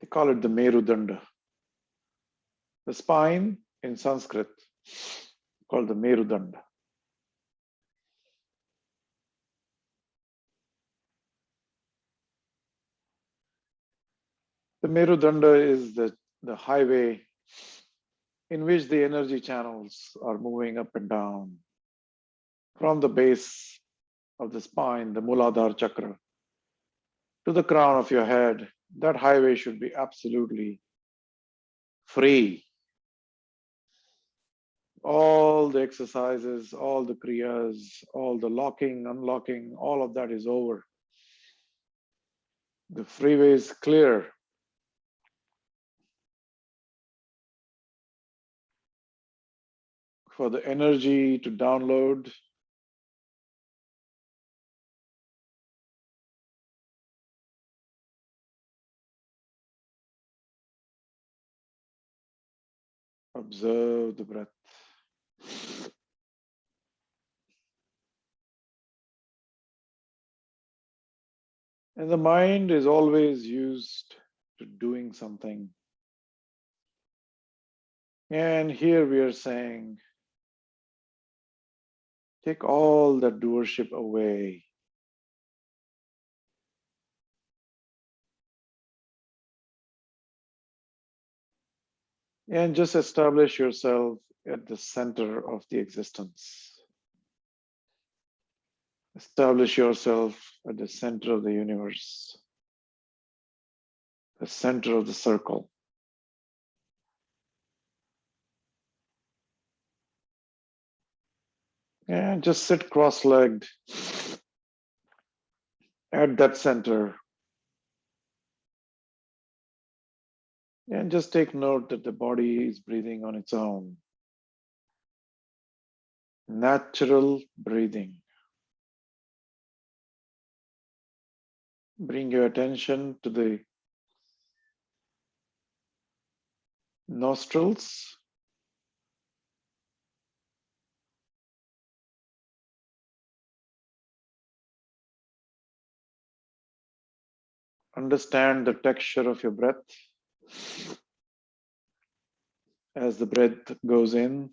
They call it the Merudanda. The spine in Sanskrit called the Merudanda. The Merudanda is the highway in which the energy channels are moving up and down from the base of the spine, the Muladhara chakra, to the crown of your head. That highway should be absolutely free. All the exercises, all the kriyas, all the locking, unlocking, all of that is over. The freeway is clear. For the energy to download. Observe the breath. And the mind is always used to doing something. And here we are saying, take all that doership away. And just establish yourself at the center of the existence. Establish yourself at the center of the universe, the center of the circle. And just sit cross-legged at that center. And just take note that the body is breathing on its own. Natural breathing. Bring your attention to the nostrils. Understand the texture of your breath as the breath goes in.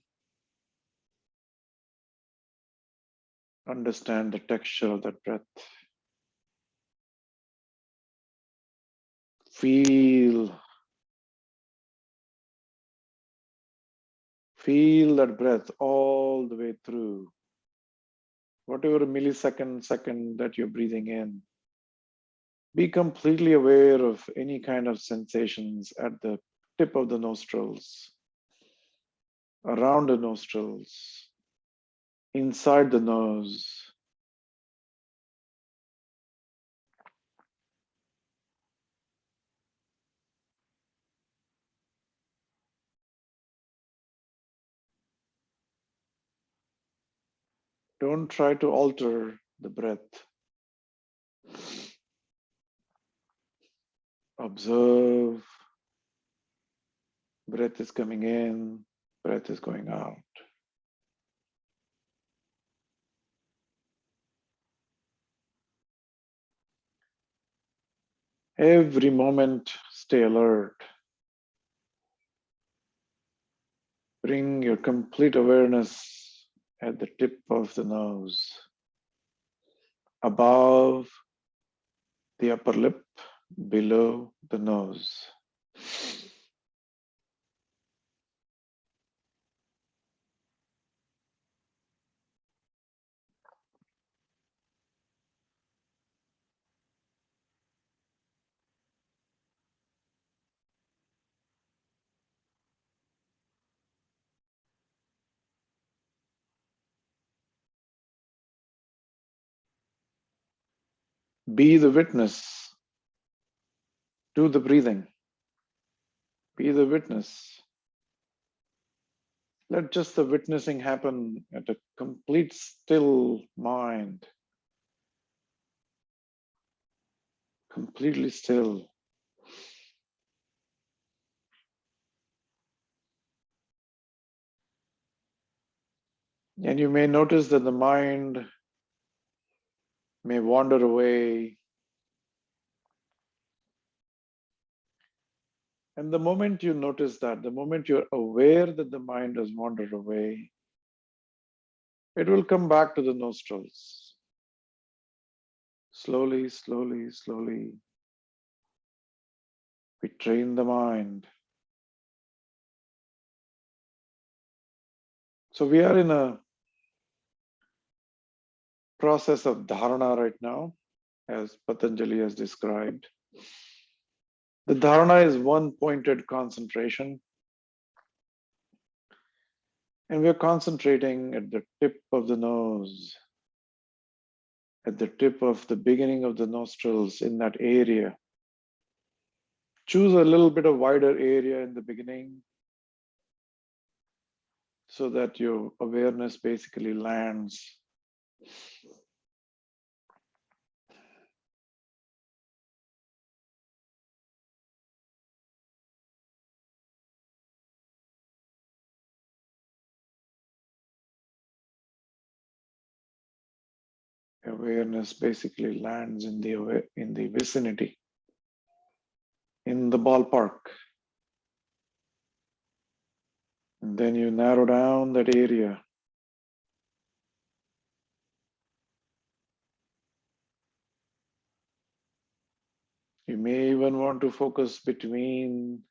Understand the texture of that breath. Feel that breath all the way through. Whatever millisecond, second that you're breathing in. Be completely aware of any kind of sensations at the tip of the nostrils, around the nostrils, inside the nose. Don't try to alter the breath. Observe. Breath is coming in, breath is going out. Every moment, stay alert. Bring your complete awareness at the tip of the nose, above the upper lip, below the nose. Be the witness to the breathing. Be the witness. Let just the witnessing happen at a complete still mind, completely still. And you may notice that the mind may wander away. And the moment you notice that, the moment you're aware that the mind has wandered away, it will come back to the nostrils. Slowly, slowly, slowly, we train the mind. So we are in a process of dharana right now, as Patanjali has described. The dharana is one pointed concentration, and we're concentrating at the tip of the nose, at the tip of the beginning of the nostrils, in that area. Choose a little bit of wider area in the beginning so that your awareness basically lands. Awareness basically lands in the vicinity, in the ballpark. And then you narrow down that area. You may even want to focus between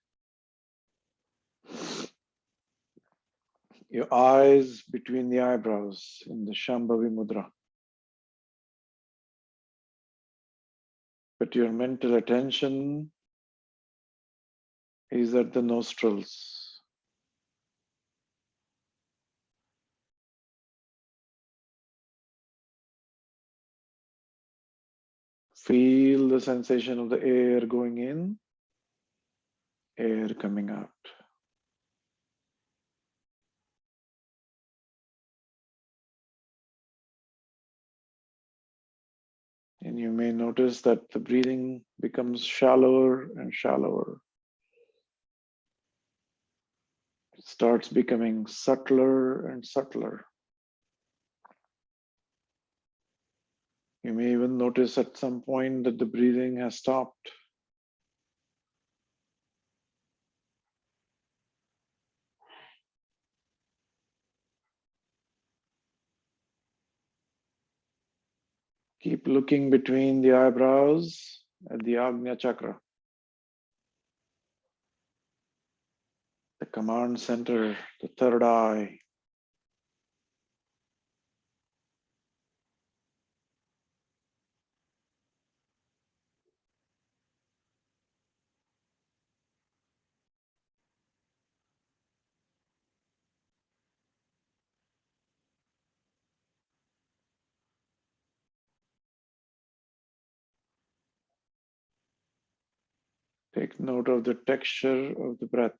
your eyes, between the eyebrows, in the Shambhavi Mudra. But your mental attention is at the nostrils. Feel the sensation of the air going in, air coming out. And you may notice that the breathing becomes shallower and shallower. It starts becoming subtler and subtler. You may even notice at some point that the breathing has stopped. Keep looking between the eyebrows at the Agnya Chakra, the command center, the third eye. Take note of the texture of the breath.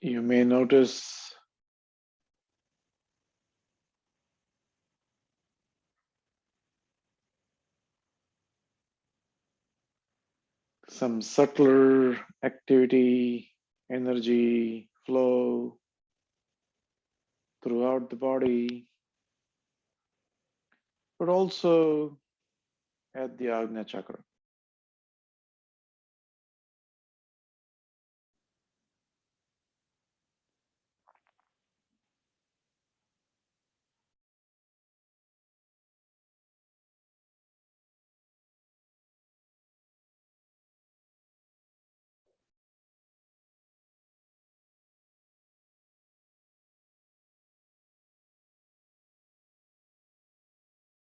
You may notice some subtler activity, energy flow throughout the body, but also at the Agnya chakra.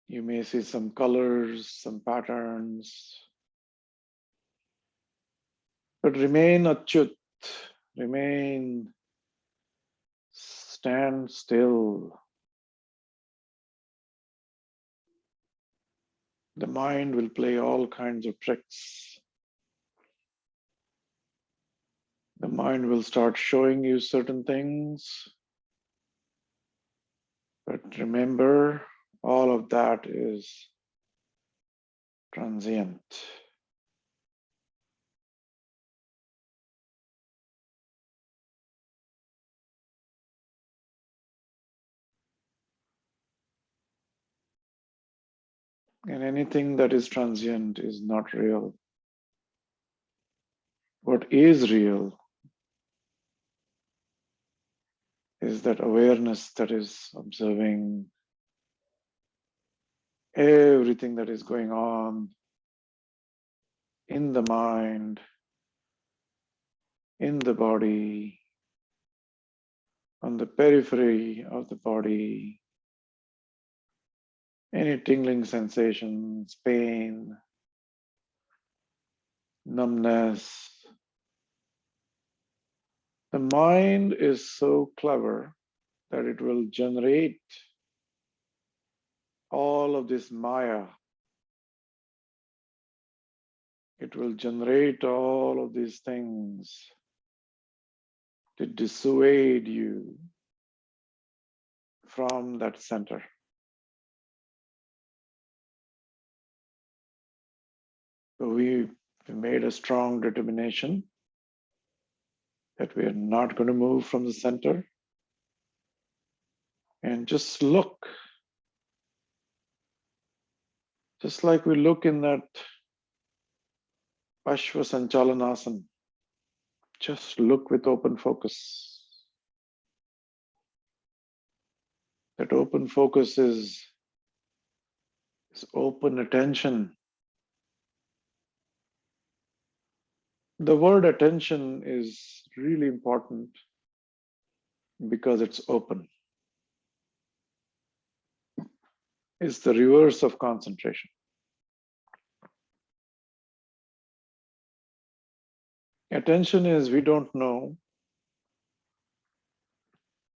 You may see some colors, some patterns, but remain achyut, remain stand still. The mind will play all kinds of tricks. The mind will start showing you certain things, but remember, all of that is transient. And anything that is transient is not real. What is real is that awareness that is observing everything that is going on in the mind, in the body, on the periphery of the body, any tingling sensations, pain, numbness. The mind is so clever that it will generate all of this Maya. It will generate all of these things to dissuade you from that center. So we made a strong determination that we are not going to move from the center, and just look, just like we look in that Ashwa Sanchalanasana, just look with open focus. That open focus is open attention. The word attention is really important because it's open. It's the reverse of concentration. Attention is we don't know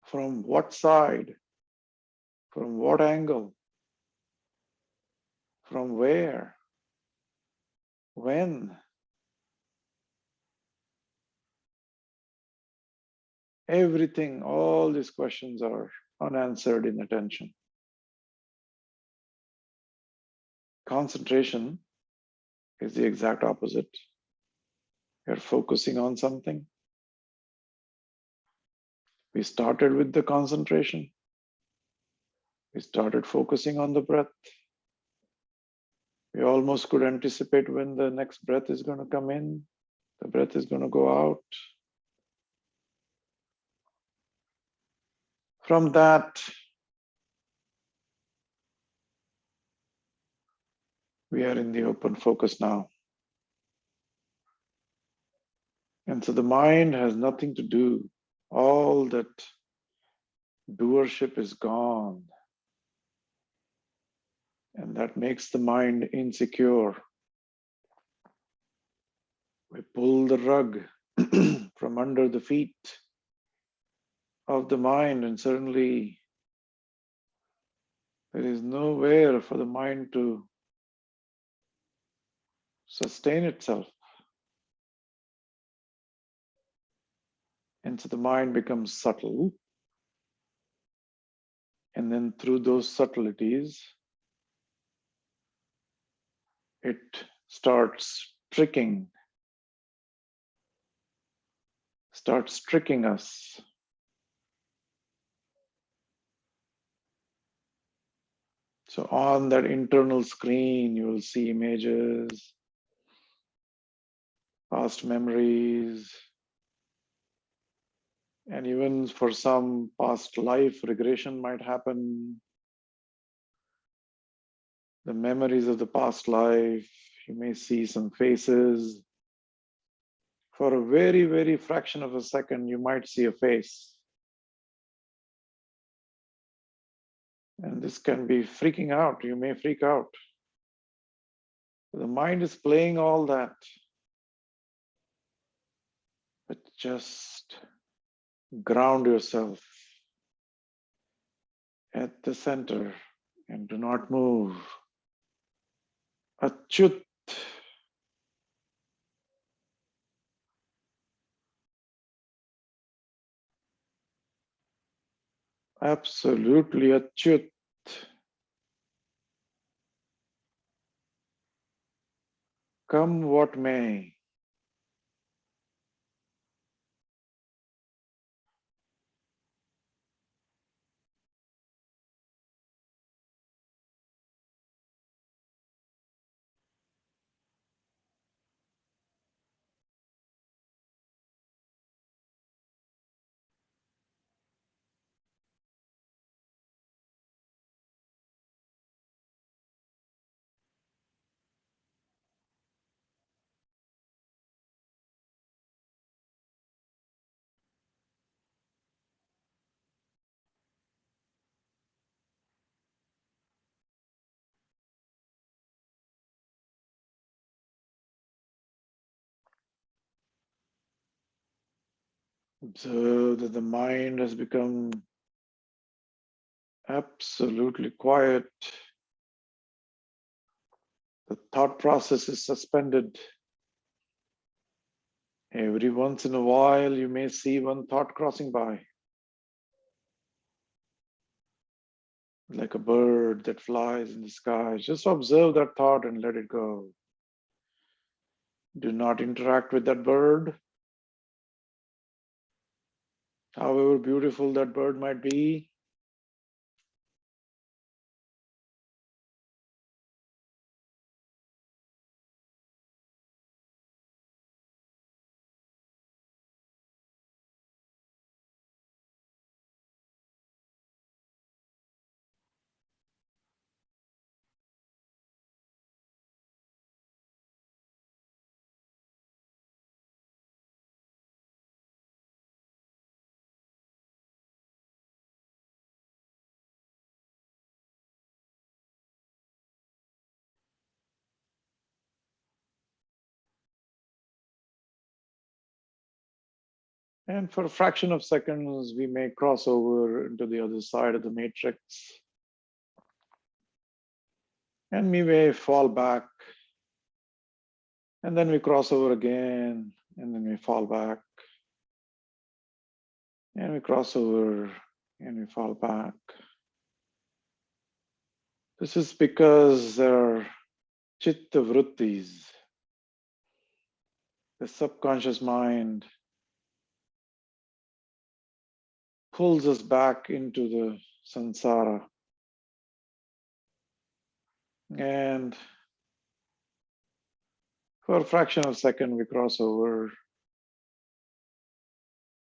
from what side, from what angle, from where, when. Everything, all these questions are unanswered in attention. Concentration is the exact opposite. You're focusing on something. We started with the concentration. We started focusing on the breath. We almost could anticipate when the next breath is going to come in, the breath is going to go out. From that, we are in the open focus now. And so the mind has nothing to do. All that doership is gone. And that makes the mind insecure. We pull the rug from under the feet of the mind, and suddenly there is nowhere for the mind to sustain itself. And so the mind becomes subtle. And then through those subtleties, it starts tricking us. So on that internal screen, you will see images, past memories, and even for some past life regression might happen. The memories of the past life, you may see some faces. For a very, very fraction of a second, you might see a face. And this can be freaking out. You may freak out. The mind is playing all that. But just ground yourself at the center and do not move. Achyut. Absolutely achyut. Come what may. Observe that the mind has become absolutely quiet. The thought process is suspended. Every once in a while, you may see one thought crossing by, like a bird that flies in the sky. Just observe that thought and let it go. Do not interact with that bird, however beautiful that bird might be. And for a fraction of seconds, we may cross over into the other side of the matrix. And we may fall back. And then we cross over again. And then we fall back. And we cross over and we fall back. This is because there are chitta vrittis, the subconscious mind pulls us back into the samsara. And for a fraction of a second, we cross over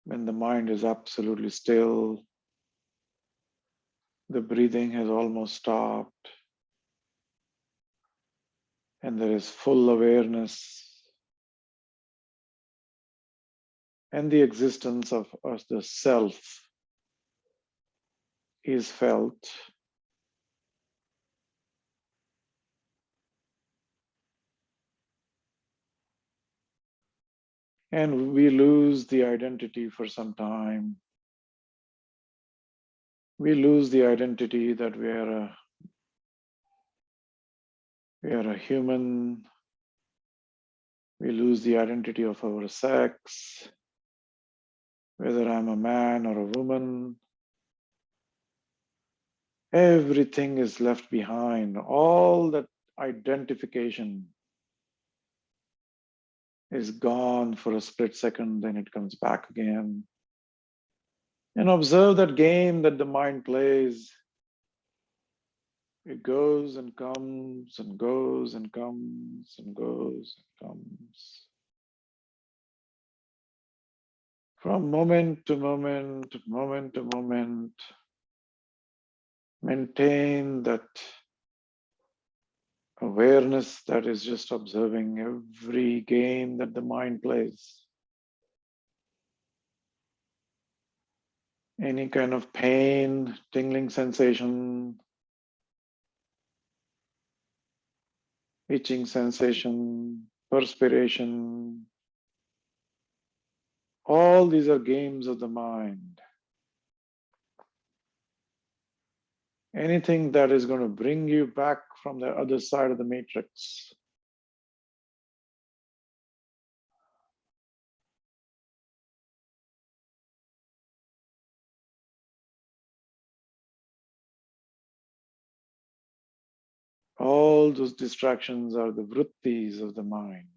when the mind is absolutely still. The breathing has almost stopped. And there is full awareness. And the existence of the self is felt. And we lose the identity for some time. We lose the identity that we are a human. We lose the identity of our sex. whether I'm a man or a woman, everything is left behind. All that identification is gone for a split second, then it comes back again. And observe that game that the mind plays. It goes and comes and goes and comes and goes and comes. From moment to moment, moment to moment, maintain that awareness that is just observing every game that the mind plays. Any kind of pain, tingling sensation, itching sensation, perspiration, all these are games of the mind. Anything that is going to bring you back from the other side of the matrix. All those distractions are the vrittis of the mind,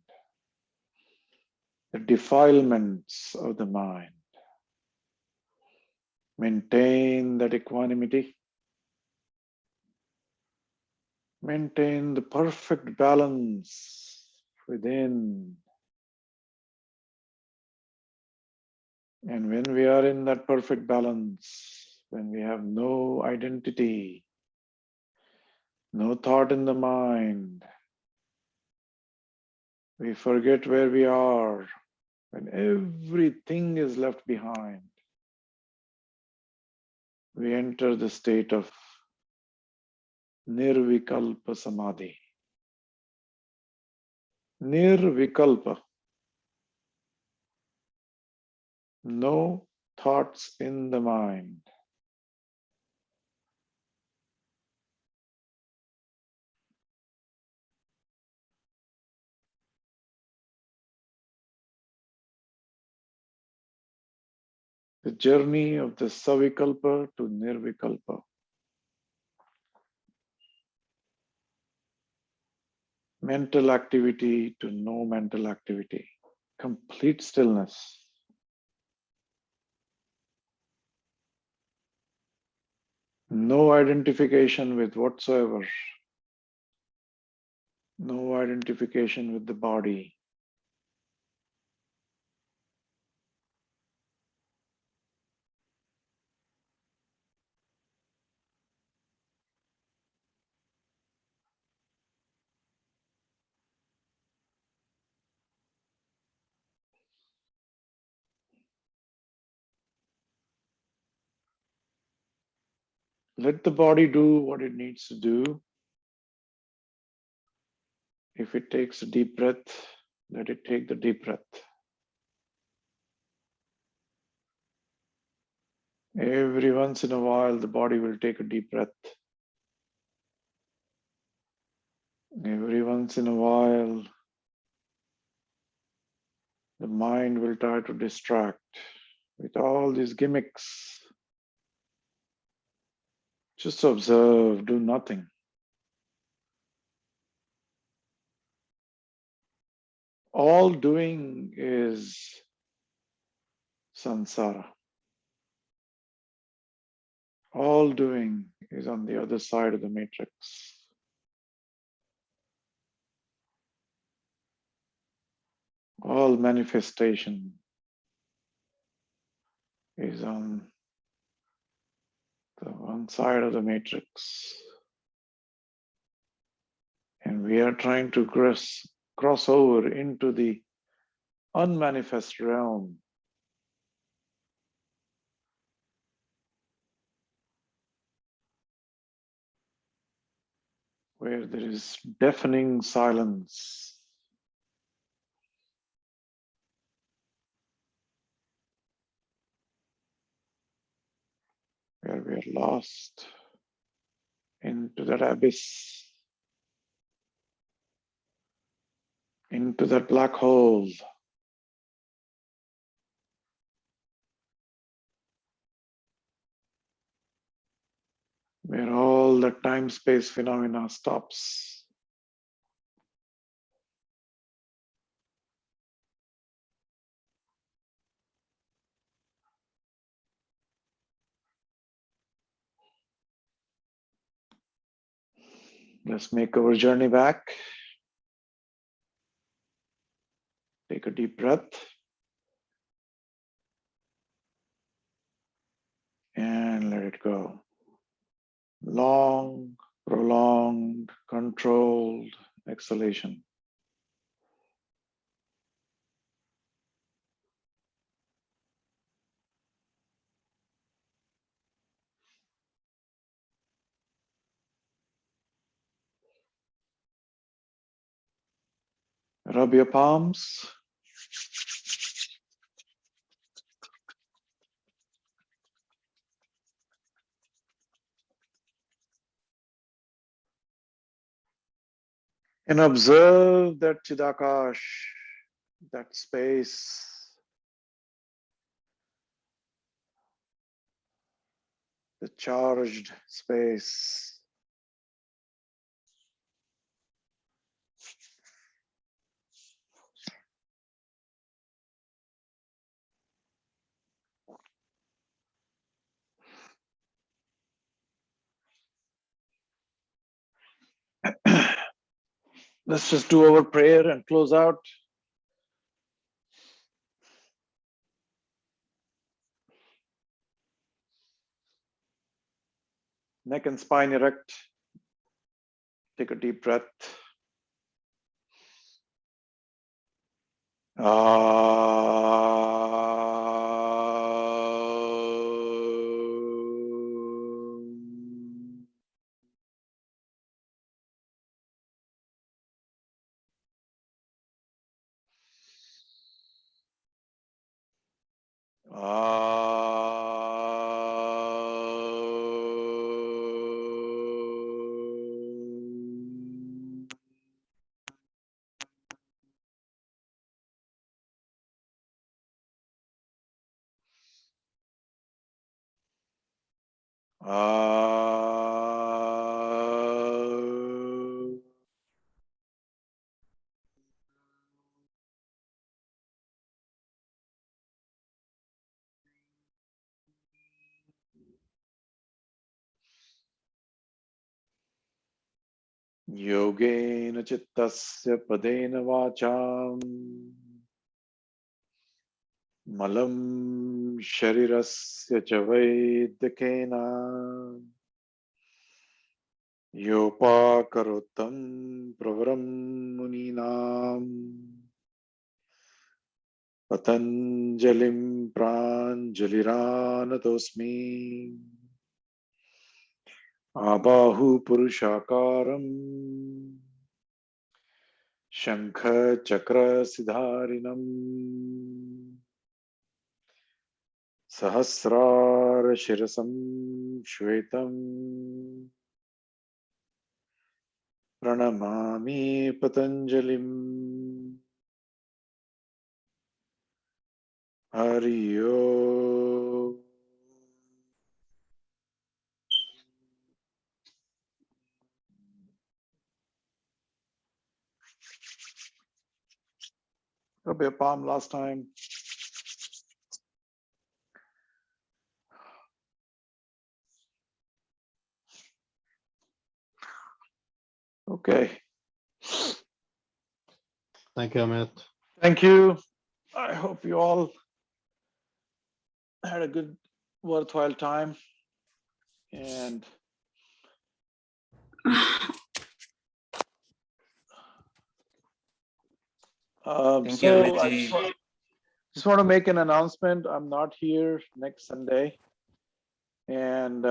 the defilements of the mind. Maintain that equanimity. Maintain the perfect balance within. And when we are in that perfect balance, when we have no identity, no thought in the mind, we forget where we are, when everything is left behind, we enter the state of nirvikalpa samadhi. Nirvikalpa, no thoughts in the mind. The journey of the savikalpa to nirvikalpa. Mental activity to no mental activity. Complete stillness. No identification with whatsoever. No identification with the body. Let the body do what it needs to do. If it takes a deep breath, let it take the deep breath. Every once in a while, the body will take a deep breath. Every once in a while, the mind will try to distract with all these gimmicks. Just observe, do nothing. All doing is samsara. All doing is on the other side of the matrix. All manifestation is on the one side of the matrix. And we are trying to cross over into the unmanifest realm, where there is deafening silence, where we are lost into that abyss, into that black hole. where all the time-space phenomena stops. Let's make our journey back. Take a deep breath. And let it go. Long, prolonged, controlled exhalation. Rub your palms. And observe that Chidakash, that space, the charged space. Let's just do our prayer and close out. Neck and spine erect. Take a deep breath. Yogena chittasya padena vacham malam sharirasya cha vaidakena yopakarotam pravaram muninam patanjalim pranjaliranatosmi abahu purushakaram shankha chakra siddharinam सहस्रार शिरसं श्वेतं प्रणमामि पतंजलिं हरि ओम rub your palm last time. Okay, Thank you, Amit. thank you. I hope you all had a good, worthwhile time. And Thank you, so I Amitji. just want to make an announcement. I'm not here next Sunday, and